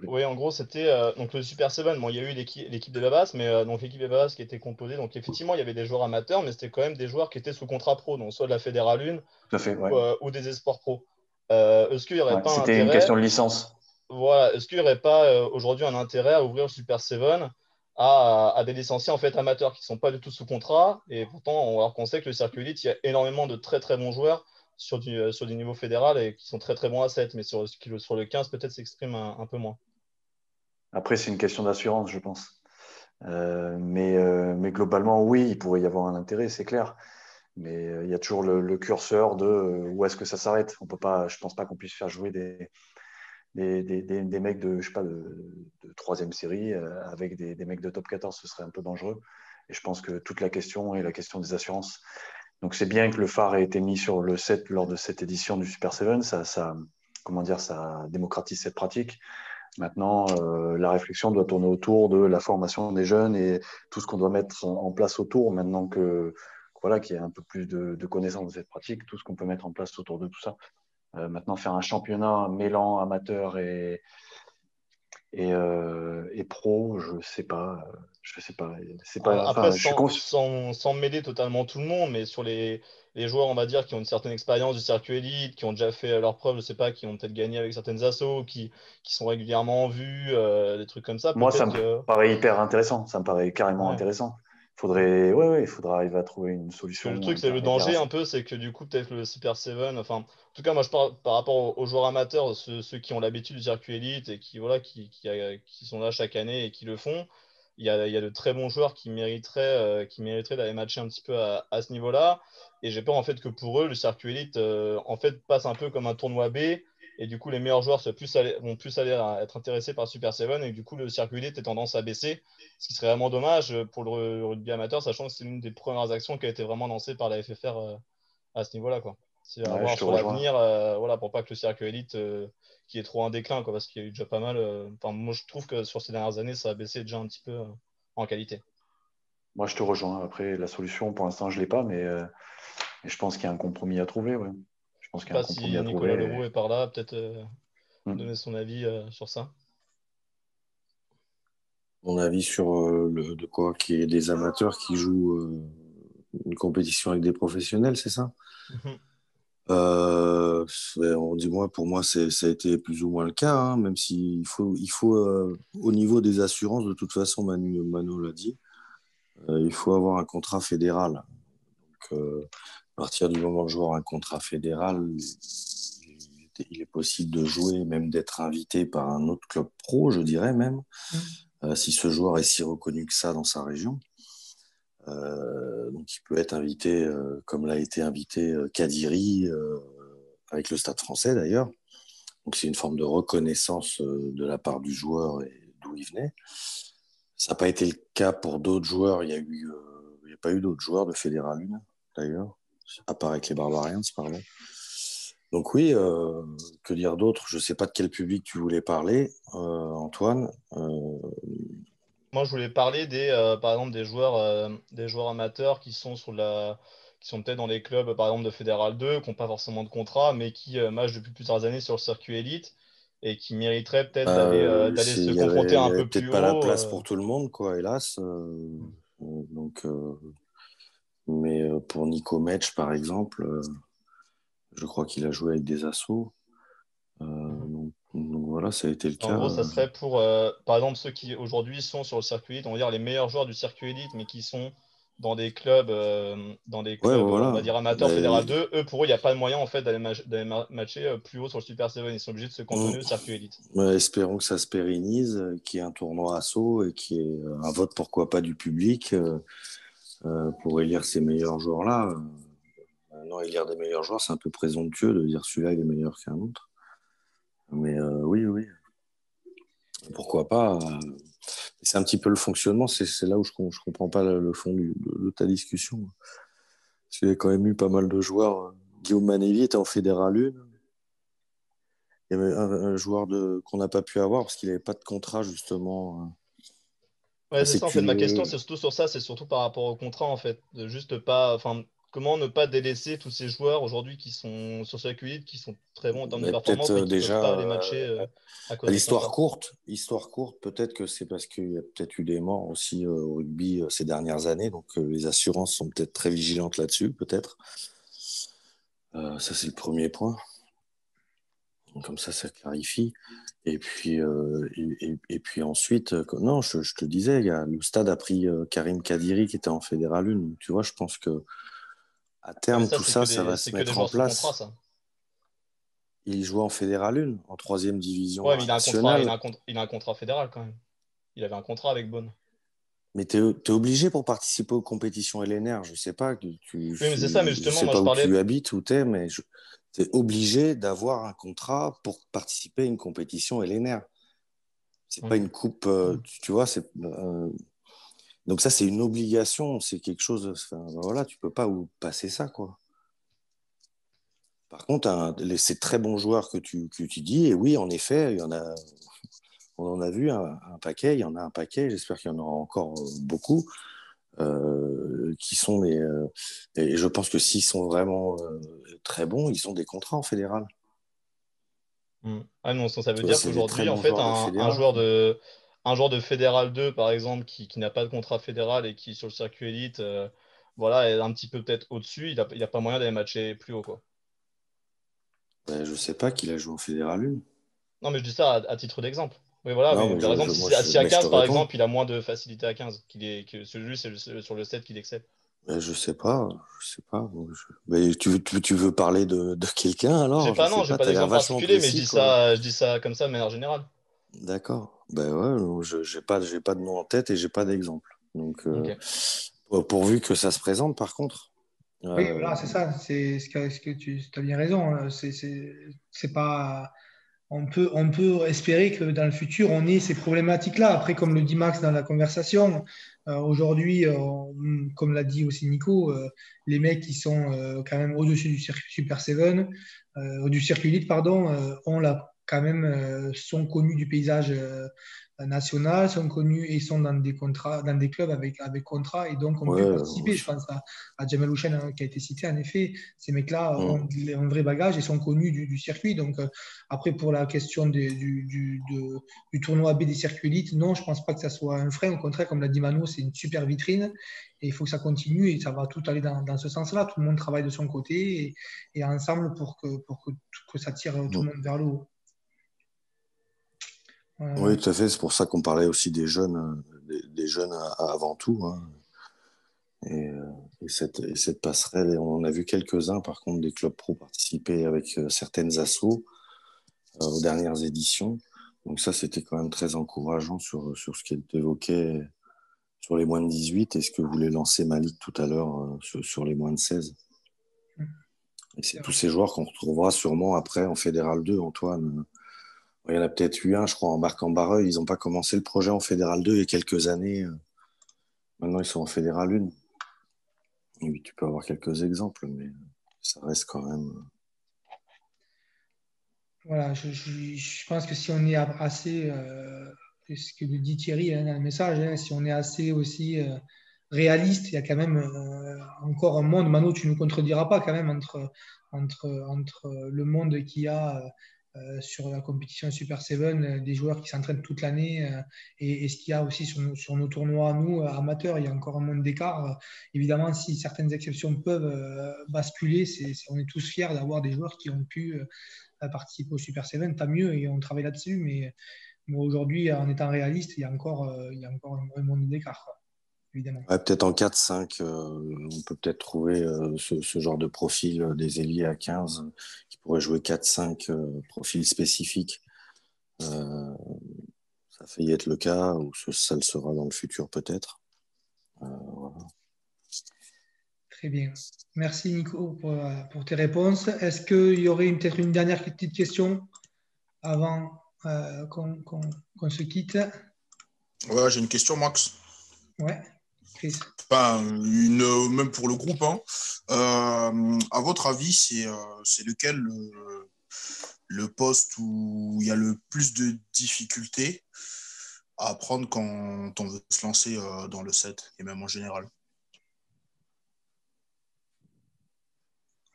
Oui, en gros, c'était donc le Super 7. Bon, il y a eu l'équipe des Babas, mais donc l'équipe des Babas qui était composée. Donc, effectivement, il y avait des joueurs amateurs, mais c'était quand même des joueurs qui étaient sous contrat pro, donc soit de la Fédérale 1 Tout à fait, ouais. ou des esports pro. Est-ce qu'il n'y aurait Ouais, pas un c'était une intérêt, question de licence. voilà, est-ce qu'il n'y aurait pas aujourd'hui un intérêt à ouvrir le Super 7 à des licenciés en fait amateurs qui ne sont pas du tout sous contrat et pourtant, alors qu'on sait que le circuit élite, il y a énormément de très très bons joueurs sur du niveau fédéral et qui sont très très bons à 7, mais sur le 15, peut-être s'expriment un peu moins. Après, c'est une question d'assurance, je pense. Mais globalement, oui, il pourrait y avoir un intérêt, c'est clair. Mais il y a toujours le curseur de où est-ce que ça s'arrête. On peut pas, je pense pas qu'on puisse faire jouer des mecs de, je sais pas, de troisième série avec des mecs de top 14. Ce serait un peu dangereux. Et je pense que toute la question est la question des assurances. Donc c'est bien que le phare ait été mis sur le 7 lors de cette édition du Super 7. Comment dire, ça démocratise cette pratique. Maintenant, la réflexion doit tourner autour de la formation des jeunes et tout ce qu'on doit mettre en place autour. Maintenant voilà, qu'il y a un peu plus de connaissances de cette pratique, tout ce qu'on peut mettre en place autour de tout ça. Maintenant, faire un championnat mêlant amateur et pro, je sais pas. C'est pas. Après, Enfin, je suis conscient. sans mêler totalement tout le monde, mais sur les joueurs, on va dire, qui ont une certaine expérience du circuit élite, qui ont déjà fait leurs preuves, je sais pas, qui ont peut-être gagné avec certaines assos, qui sont régulièrement en vue, des trucs comme ça, Moi, ça peut-être me que. paraît hyper intéressant. Ça me paraît carrément Ouais. intéressant. Il faudra arriver à trouver une Parce que solution le truc, c'est le intermédiaire à danger ça. un peu, c'est que du coup, peut-être le Super 7, enfin, en tout cas, moi, je parle par rapport aux joueurs amateurs, ceux qui ont l'habitude du circuit élite et qui, voilà, qui sont là chaque année et qui le font. Il y a de très bons joueurs qui mériteraient d'aller matcher un petit peu à ce niveau-là. Et j'ai peur en fait que pour eux, le circuit élite en fait, passe un peu comme un tournoi B. Et du coup, les meilleurs joueurs vont plus aller à être intéressés par le Super 7. Et du coup, le circuit élite a tendance à baisser. Ce qui serait vraiment dommage pour le rugby amateur, sachant que c'est l'une des premières actions qui a été vraiment lancée par la FFR à ce niveau-là, quoi. C'est à Ouais, je voir te sur rejoins. l'avenir, voilà, pour pas que le circuit élite qui est trop en déclin, quoi, parce qu'il y a eu déjà pas mal. Enfin, moi, je trouve que sur ces dernières années, ça a baissé déjà un petit peu en qualité. Moi, je te rejoins. Après, la solution, pour l'instant, je ne l'ai pas, mais je pense qu'il y a un compromis à trouver. Ouais. Je pense Je sais qu'il y a un pas compromis si à trouver. Nicolas Leroux est par là, peut-être Hmm. donner son avis sur ça. Mon avis sur de quoi qu'il y ait des amateurs qui jouent une compétition avec des professionnels, c'est ça? Mhm. Du moins, pour moi, ça a été plus ou moins le cas, hein, même s'il faut au niveau des assurances, de toute façon, Manu l'a dit, il faut avoir un contrat fédéral. Donc, à partir du moment où je vois un contrat fédéral, il est possible de jouer, même d'être invité par un autre club pro, je dirais même, si ce joueur est si reconnu que ça dans sa région. Donc, il peut être invité, comme l'a été invité Kadiri, avec le Stade français d'ailleurs. Donc, c'est une forme de reconnaissance de la part du joueur et d'où il venait. Ça n'a pas été le cas pour d'autres joueurs. Il n'y a pas eu d'autres joueurs de Fédéral 1, d'ailleurs, à part avec les Barbarians, pardon. Donc oui, que dire d'autre? Je ne sais pas de quel public tu voulais parler, Antoine. Moi, je voulais parler par exemple, des joueurs amateurs qui sont peut-être dans des clubs, par exemple, de Fédéral 2, qui n'ont pas forcément de contrat, mais qui matchent depuis plusieurs années sur le circuit élite et qui mériteraient peut-être d'aller se confronter Il y un avait peu peut-être plus pas la haut. place pour tout le monde, quoi, hélas. Donc, mais pour Nico Metsch, par exemple, je crois qu'il a joué avec des assos. Donc voilà, ça a été le En cas. gros, ça serait pour, par exemple, ceux qui aujourd'hui sont sur le circuit élite, on va dire les meilleurs joueurs du circuit élite, mais qui sont dans des Ouais, clubs, on voilà. va dire amateurs Mais, Fédéral 2. Eux, pour eux, il n'y a pas de moyen en fait d'aller matcher plus haut sur le Super 7. Ils sont obligés de se cantonner au circuit élite. espérons que ça se pérennise, qu'il y ait un tournoi asso et qu'il y ait un vote, pourquoi pas, du public pour élire ces meilleurs joueurs-là. Non, élire des meilleurs joueurs, c'est un peu présomptueux de dire celui-là il est meilleur qu'un autre. Mais oui, pourquoi pas. C'est un petit peu le fonctionnement, c'est là où je comprends pas le fond de ta discussion. Parce qu'il y a quand même eu pas mal de joueurs. Guillaume Manévi était en Fédéral 1. Il y avait un joueur qu'on n'a pas pu avoir parce qu'il n'avait pas de contrat, justement. Ouais, c'est Assez ça, en fait, ma question, curieux. c'est surtout sur ça, c'est surtout par rapport au contrat, en fait, de juste pas, enfin, comment ne pas délaisser tous ces joueurs aujourd'hui qui sont sur circuit elite, qui sont très bons en termes de Mais performance, peut-être mais qui ne peuvent déjà, pas aller matcher à cause des contrats. l'histoire courte, peut-être que c'est parce qu'il y a peut-être eu des morts aussi au rugby ces dernières années, donc les assurances sont peut-être très vigilantes là-dessus, peut-être. Ça, c'est le premier point. Comme ça clarifie. Et puis, et puis ensuite, non, je te disais, le stade a pris Karim Kadiri qui était en Fédéral 1. Tu vois, je pense que à Ouais, mais terme, ça, tout ça, ça va se c'est que des mettre en joueurs sous contrat, place. ça. Il jouait en Fédéral 1, en 3e division Ouais, mais nationale. il a un contrat fédéral quand même. Il avait un contrat avec Beaune. Mais tu es obligé pour participer aux compétitions LNR. Je sais pas, Oui, mais c'est ça, mais je justement, sais moi pas je où parlais. tu habites, où tu es, mais tu es obligé d'avoir un contrat pour participer à une compétition LNR. C'est pas une coupe, tu vois, donc ça, c'est une obligation, c'est quelque chose, enfin, voilà, tu peux pas passer ça, quoi. Par contre, ces très bons joueurs que tu dis, et oui, en effet, on en a vu un paquet, il y en a un paquet, j'espère qu'il y en aura encore beaucoup, qui sont et je pense que s'ils sont vraiment très bons, ils ont des contrats en fédéral. Ah non, ça veut Tu vois, dire c'est des très qu'aujourd'hui, en bons fait, joueurs de un fédéral. joueur de Fédéral 2, par exemple, qui n'a pas de contrat fédéral et qui, sur le circuit élite, voilà, est un petit peu peut-être au-dessus, il a pas moyen d'aller matcher plus haut, quoi. Ben, je sais pas qu'il a joué en fédéral 1. Non, mais je dis ça à titre d'exemple. Oui, voilà, Non, mais mais par exemple, si à mais je te 15, par réponds. exemple, il a moins de facilité à 15, que celui c'est sur le 7 qu'il excelle. Ben, je sais pas. Mais tu veux parler de quelqu'un alors? Je sais J'ai pas, pas tu as l'air d'exemple vachement particulier, mais précis, quoi. je dis ça comme ça de manière générale. D'accord. Ben ouais, non, j'ai pas de nom en tête et j'ai pas d'exemple. Donc, Ok. pourvu que ça se présente, par contre. Oui, voilà, c'est ça. C'est ce que tu as bien raison. Hein. C'est pas. On peut espérer que dans le futur, on ait ces problématiques-là. Après, comme le dit Max dans la conversation, aujourd'hui, comme l'a dit aussi Nico, les mecs qui sont quand même au-dessus du circuit Super 7, du circuit Elite, pardon, quand même, sont connus du paysage national, sont connus et sont dans des contrats, dans des clubs avec contrat et donc ont pu Ouais, participer. Je pense à Jamal Houchen qui a été cité. En effet, ces mecs-là ont mm. un vrai bagage et sont connus du circuit. Donc, après, pour la question du tournoi B des circuits élites, non, je ne pense pas que ça soit un frein. Au contraire, comme l'a dit Manu, c'est une super vitrine et il faut que ça continue et ça va tout aller dans ce sens-là. Tout le monde travaille de son côté et ensemble pour que ça tire tout le monde vers le haut. Oui, tout à fait. C'est pour ça qu'on parlait aussi des jeunes, avant tout. Hein. Et cette passerelle, et on en a vu quelques-uns, par contre, des clubs pro participer avec certaines assos aux dernières éditions. Donc ça, c'était quand même très encourageant sur ce qu'elle évoquait sur les moins de 18 et ce que voulait lancer Malik tout à l'heure sur les moins de 16. Et c'est tous ces joueurs qu'on retrouvera sûrement après en Fédéral 2, Antoine. Il y en a peut-être eu un, je crois, en Marc-en-Barreuil. Ils n'ont pas commencé le projet en Fédéral 2 il y a quelques années. Maintenant, ils sont en Fédéral 1. Oui, tu peux avoir quelques exemples, mais ça reste quand même... Voilà, je pense que si on est assez, ce que dit Thierry hein, dans le message, hein, si on est assez aussi réaliste, il y a quand même encore un monde, Mano, tu ne nous contrediras pas quand même entre le monde qu'il y a sur la compétition Super 7, des joueurs qui s'entraînent toute l'année et ce qu'il y a aussi sur nos tournois, nous, amateurs, il y a encore un monde d'écart. Évidemment, si certaines exceptions peuvent basculer, on est tous fiers d'avoir des joueurs qui ont pu participer au Super 7, tant mieux et on travaille là-dessus, mais aujourd'hui, en étant réaliste, il y a encore un monde d'écart, quoi, évidemment. Ouais, peut-être en 4-5, on peut peut-être trouver ce genre de profil des ailiers à 15 qui pourraient jouer 4-5 profils spécifiques. Ça a failli être le cas, ou ça le sera dans le futur peut-être. Voilà. Très bien. Merci Nico pour tes réponses. Est-ce qu'il y aurait peut-être une dernière petite question avant qu'on se quitte? Ouais, j'ai une question, Max. Ouais, Chris. Enfin, même pour le groupe. Hein. À votre avis, c'est lequel le poste où il y a le plus de difficultés à apprendre quand on veut se lancer dans le set et même en général?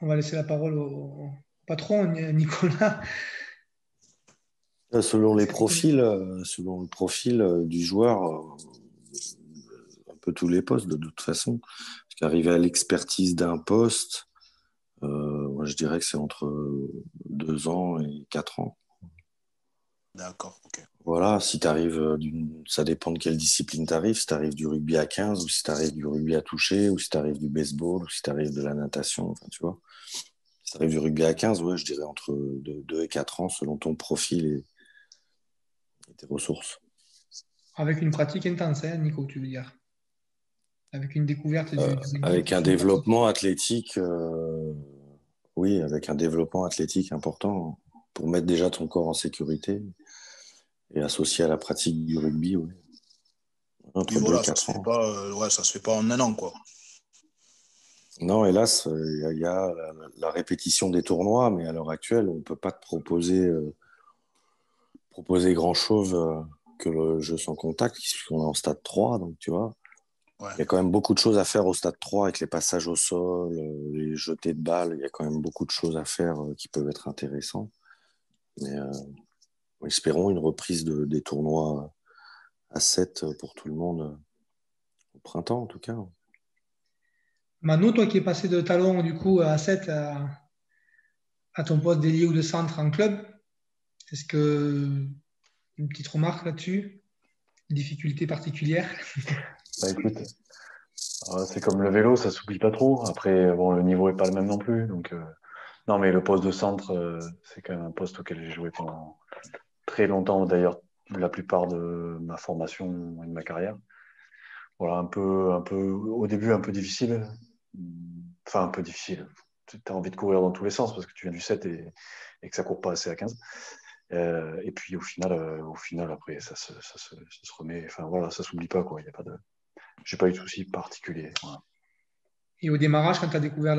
on va laisser la parole au patron, Nicolas. Selon le profil du joueur, un peu tous les postes de toute façon. Parce qu'arriver à l'expertise d'un poste, moi je dirais que c'est entre 2 ans et 4 ans. D'accord, ok. Voilà, si tu arrives ça dépend de quelle discipline tu arrives. Si tu arrives du rugby à 15, ou si tu arrives du rugby à toucher, ou si tu arrives du baseball, ou si tu arrives de la natation, enfin, tu vois. Si tu arrives du rugby à 15, ouais, je dirais entre 2 et 4 ans, selon ton profil et tes ressources. Avec une pratique intense, hein, Nico, tu veux dire. Avec une découverte du rugby. Avec un développement athlétique, oui, avec un développement athlétique important pour mettre déjà ton corps en sécurité et associé à la pratique du rugby, oui. Entre 2 et 4 ans. Ça se fait pas en un an, quoi. Non, hélas, il y a la répétition des tournois, mais à l'heure actuelle, on ne peut pas te proposer grand-chose que le jeu sans contact, puisqu'on est en stade 3, donc tu vois. Ouais. Il y a quand même beaucoup de choses à faire au stade 3 avec les passages au sol, les jetés de balles. Il y a quand même beaucoup de choses à faire qui peuvent être intéressantes. Mais espérons une reprise des tournois à 7 pour tout le monde au printemps, en tout cas. Mano, toi qui es passé de talon du coup à 7 à ton poste d'ailier ou de centre en club, est-ce que une petite remarque là-dessus? Difficulté particulière? Bah, écoute, c'est comme le vélo, ça s'oublie pas trop. Après, bon, le niveau est pas le même non plus. Donc, non, mais le poste de centre, c'est quand même un poste auquel j'ai joué pendant très longtemps. D'ailleurs, la plupart de ma formation et de ma carrière. Voilà, au début, un peu difficile. Enfin, un peu difficile. Tu as envie de courir dans tous les sens parce que tu viens du 7 et que ça court pas assez à 15. Et puis, au final après, ça se remet. Enfin, voilà, ça s'oublie pas, quoi. Il y a pas de... J'ai pas eu de soucis particuliers. Voilà. Et au démarrage, quand tu as découvert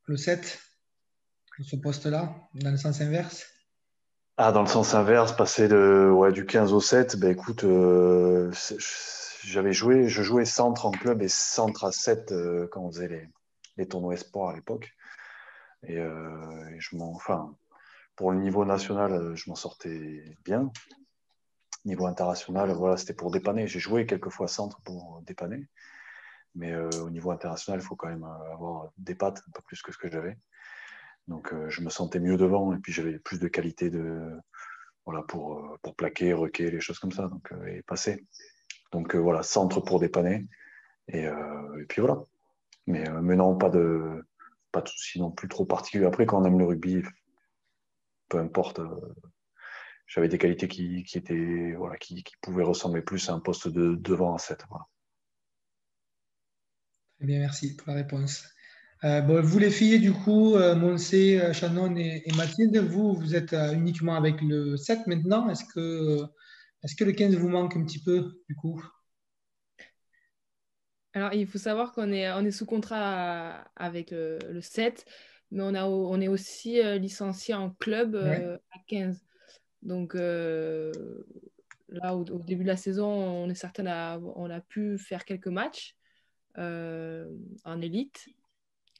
le 7, ce poste-là, dans le sens inverse? Ah, dans le sens inverse, passer du 15 au 7, ben écoute, je jouais centre en club et centre à 7 quand on faisait les tournois espoirs à l'époque. Et enfin, pour le niveau national, je m'en sortais bien. Niveau international, voilà, c'était pour dépanner. J'ai joué quelques fois centre pour dépanner. Mais au niveau international, il faut quand même avoir des pattes, un peu plus que ce que j'avais. Donc, je me sentais mieux devant et puis j'avais plus de qualité pour plaquer, requer, les choses comme ça, donc, et passer. Donc, voilà, centre pour dépanner. Et puis voilà. Mais non, pas de soucis non plus trop particuliers. Après, quand on aime le rugby, peu importe, j'avais des qualités qui étaient, voilà, qui pouvaient ressembler plus à un poste de devant à 7. Voilà. Très bien, merci pour la réponse. Vous les filles, du coup, Monse, Shannon et Mathilde, vous êtes uniquement avec le 7 maintenant. Est-ce que le 15 vous manque un petit peu, du coup? Alors, il faut savoir qu'on est sous contrat avec le 7, mais on est aussi licencié en club à 15. Donc, là, au début de la saison, on est certain on a pu faire quelques matchs en élite,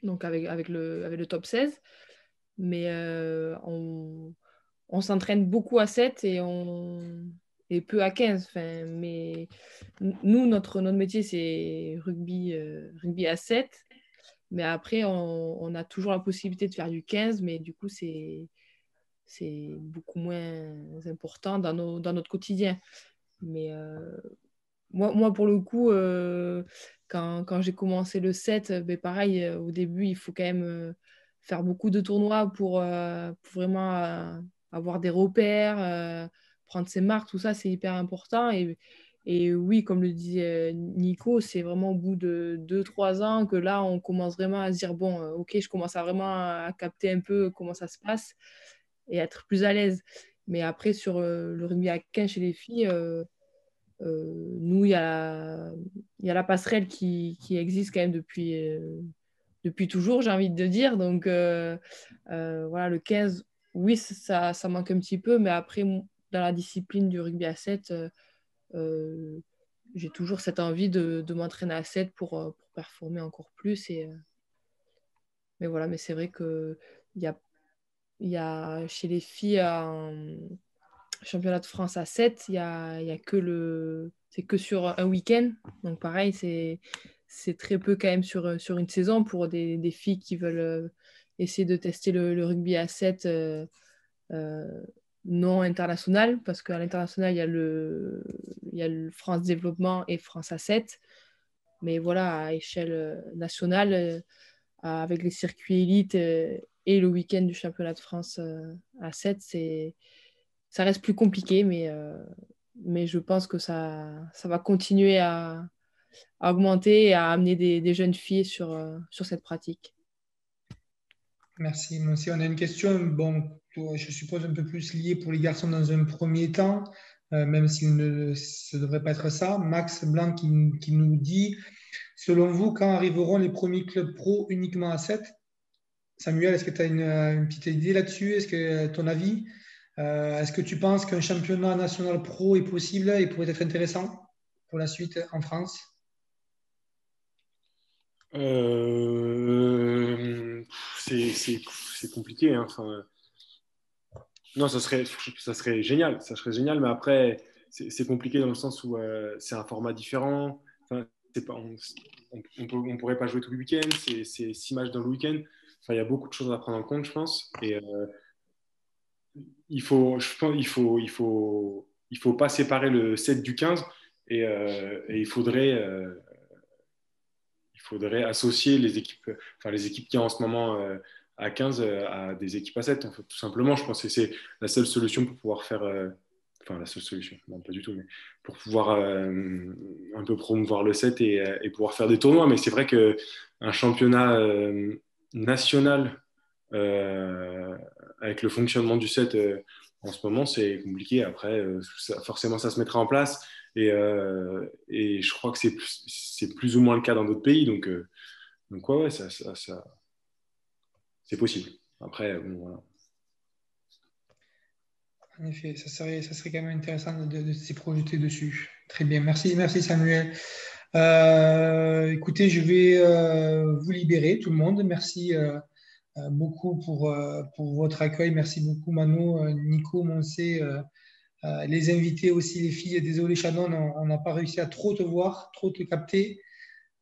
donc avec le top 16. Mais on s'entraîne beaucoup à 7 et peu à 15. Enfin, mais nous, notre métier, c'est rugby à 7. Mais après, on a toujours la possibilité de faire du 15, mais du coup, c'est beaucoup moins important dans notre quotidien. Mais moi, pour le coup, quand j'ai commencé le 7, ben pareil, au début, il faut quand même faire beaucoup de tournois pour vraiment avoir des repères, prendre ses marques, tout ça, c'est hyper important. Et oui, comme le disait Nico, c'est vraiment au bout de 2-3 ans que là, on commence vraiment à se dire, bon, ok, je commence à vraiment à capter un peu comment ça se passe et être plus à l'aise. Mais après, sur le rugby à 15 chez les filles, nous, il y a la passerelle qui existe quand même depuis toujours, j'ai envie de dire. Donc, voilà, le 15, oui, ça manque un petit peu, mais après, dans la discipline du rugby à 7, j'ai toujours cette envie de m'entraîner à 7 pour performer encore plus. voilà, mais c'est vrai qu'il y a chez les filles en championnat de France à 7, il y a c'est que sur un week-end. Donc pareil, c'est très peu quand même sur une saison pour des filles qui veulent essayer de tester le rugby à 7 non international, parce qu'à l'international, il y a le France Développement et France A7. Mais voilà, à échelle nationale, avec les circuits élites et le week-end du championnat de France à 7, ça reste plus compliqué, mais je pense que ça va continuer à augmenter et à amener des jeunes filles sur cette pratique. Merci. Moi aussi, on a une question, bon, je suppose un peu plus liée pour les garçons dans un premier temps, même s'il ne devrait pas être ça. Max Blanc qui nous dit, selon vous, quand arriveront les premiers clubs pro uniquement à 7? Samuel, est-ce que tu as une petite idée là-dessus? Est-ce que ton avis? Est-ce que tu penses qu'un championnat national pro est possible et pourrait être intéressant pour la suite en France? C'est compliqué, hein. Enfin, non, ça serait génial. Ça serait génial, mais après, c'est compliqué dans le sens où c'est un format différent. Enfin, on pourrait pas jouer tout le week-end. C'est 6 matchs dans le week-end. Enfin, il y a beaucoup de choses à prendre en compte, je pense. Et je pense, il faut pas séparer le 7 du 15. Et il faudrait associer les équipes qu'il y a en ce moment à 15 à des équipes à 7. En fait, tout simplement, je pense que c'est la seule solution pour pouvoir faire. Enfin, la seule solution, non, pas du tout, mais pour pouvoir un peu promouvoir le 7 et pouvoir faire des tournois. Mais c'est vrai qu'un championnat national avec le fonctionnement du 7 en ce moment, c'est compliqué. Après, forcément, ça se mettra en place. Et je crois que c'est plus ou moins le cas dans d'autres pays. Donc ouais, ça, c'est possible. Après, bon, voilà. En effet, ça serait quand même intéressant de s'y projeter dessus. Très bien, merci Samuel. Écoutez, je vais vous libérer, tout le monde. Merci beaucoup pour votre accueil. Merci beaucoup, Mano, Nico, Moncé, les invités aussi, les filles. Désolé, Shannon, on n'a pas réussi à trop te voir, trop te capter.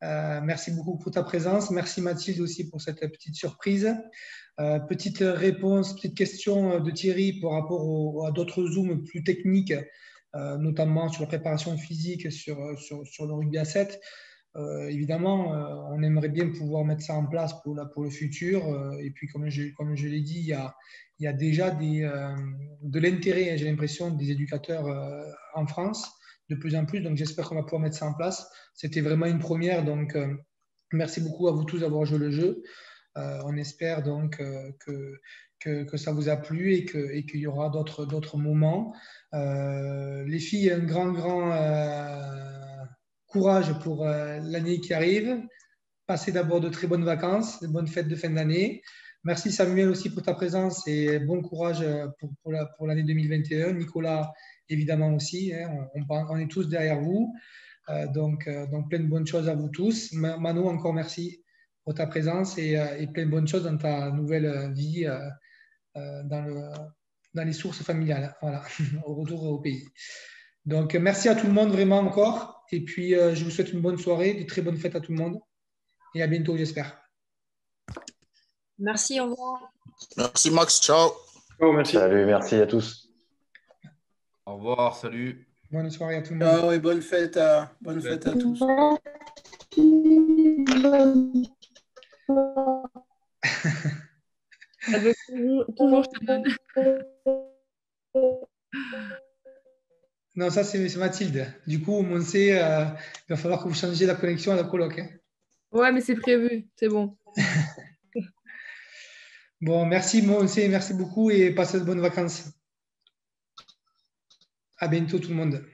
Merci beaucoup pour ta présence. Merci Mathilde aussi pour cette petite surprise. Petite réponse, petite question de Thierry par rapport à d'autres Zooms plus techniques, notamment sur la préparation physique sur le rugby à 7. Évidemment, on aimerait bien pouvoir mettre ça en place pour le futur. Et puis, comme je l'ai dit, il y a déjà de l'intérêt, j'ai l'impression, des éducateurs en France, de plus en plus. Donc, j'espère qu'on va pouvoir mettre ça en place. C'était vraiment une première. Donc, merci beaucoup à vous tous d'avoir joué le jeu. On espère donc que ça vous a plu et qu'il y aura d'autres moments. Les filles, un grand courage pour l'année qui arrive. Passez d'abord de très bonnes vacances, de bonnes fêtes de fin d'année. Merci Samuel aussi pour ta présence et bon courage pour l'année 2021. Nicolas, évidemment aussi, hein, on est tous derrière vous. Donc plein de bonnes choses à vous tous. Mano, encore merci pour ta présence et plein de bonnes choses dans ta nouvelle vie dans les sources familiales. Voilà, au retour au pays. Donc, merci à tout le monde vraiment encore. Et puis, je vous souhaite une bonne soirée, de très bonnes fêtes à tout le monde. Et à bientôt, j'espère. Merci, au revoir. Merci Max, ciao. Oh, merci. Salut, merci à tous. Au revoir, salut. Bonne soirée à tout le monde. Ciao et bonne fête à tous. Avec toujours Shannon. Non, ça c'est Mathilde. Du coup, Moncé, il va falloir que vous changiez la connexion à la coloc. Hein. Ouais, mais c'est prévu, c'est bon. Bon, merci Moncé, merci beaucoup et passez de bonnes vacances. À bientôt tout le monde.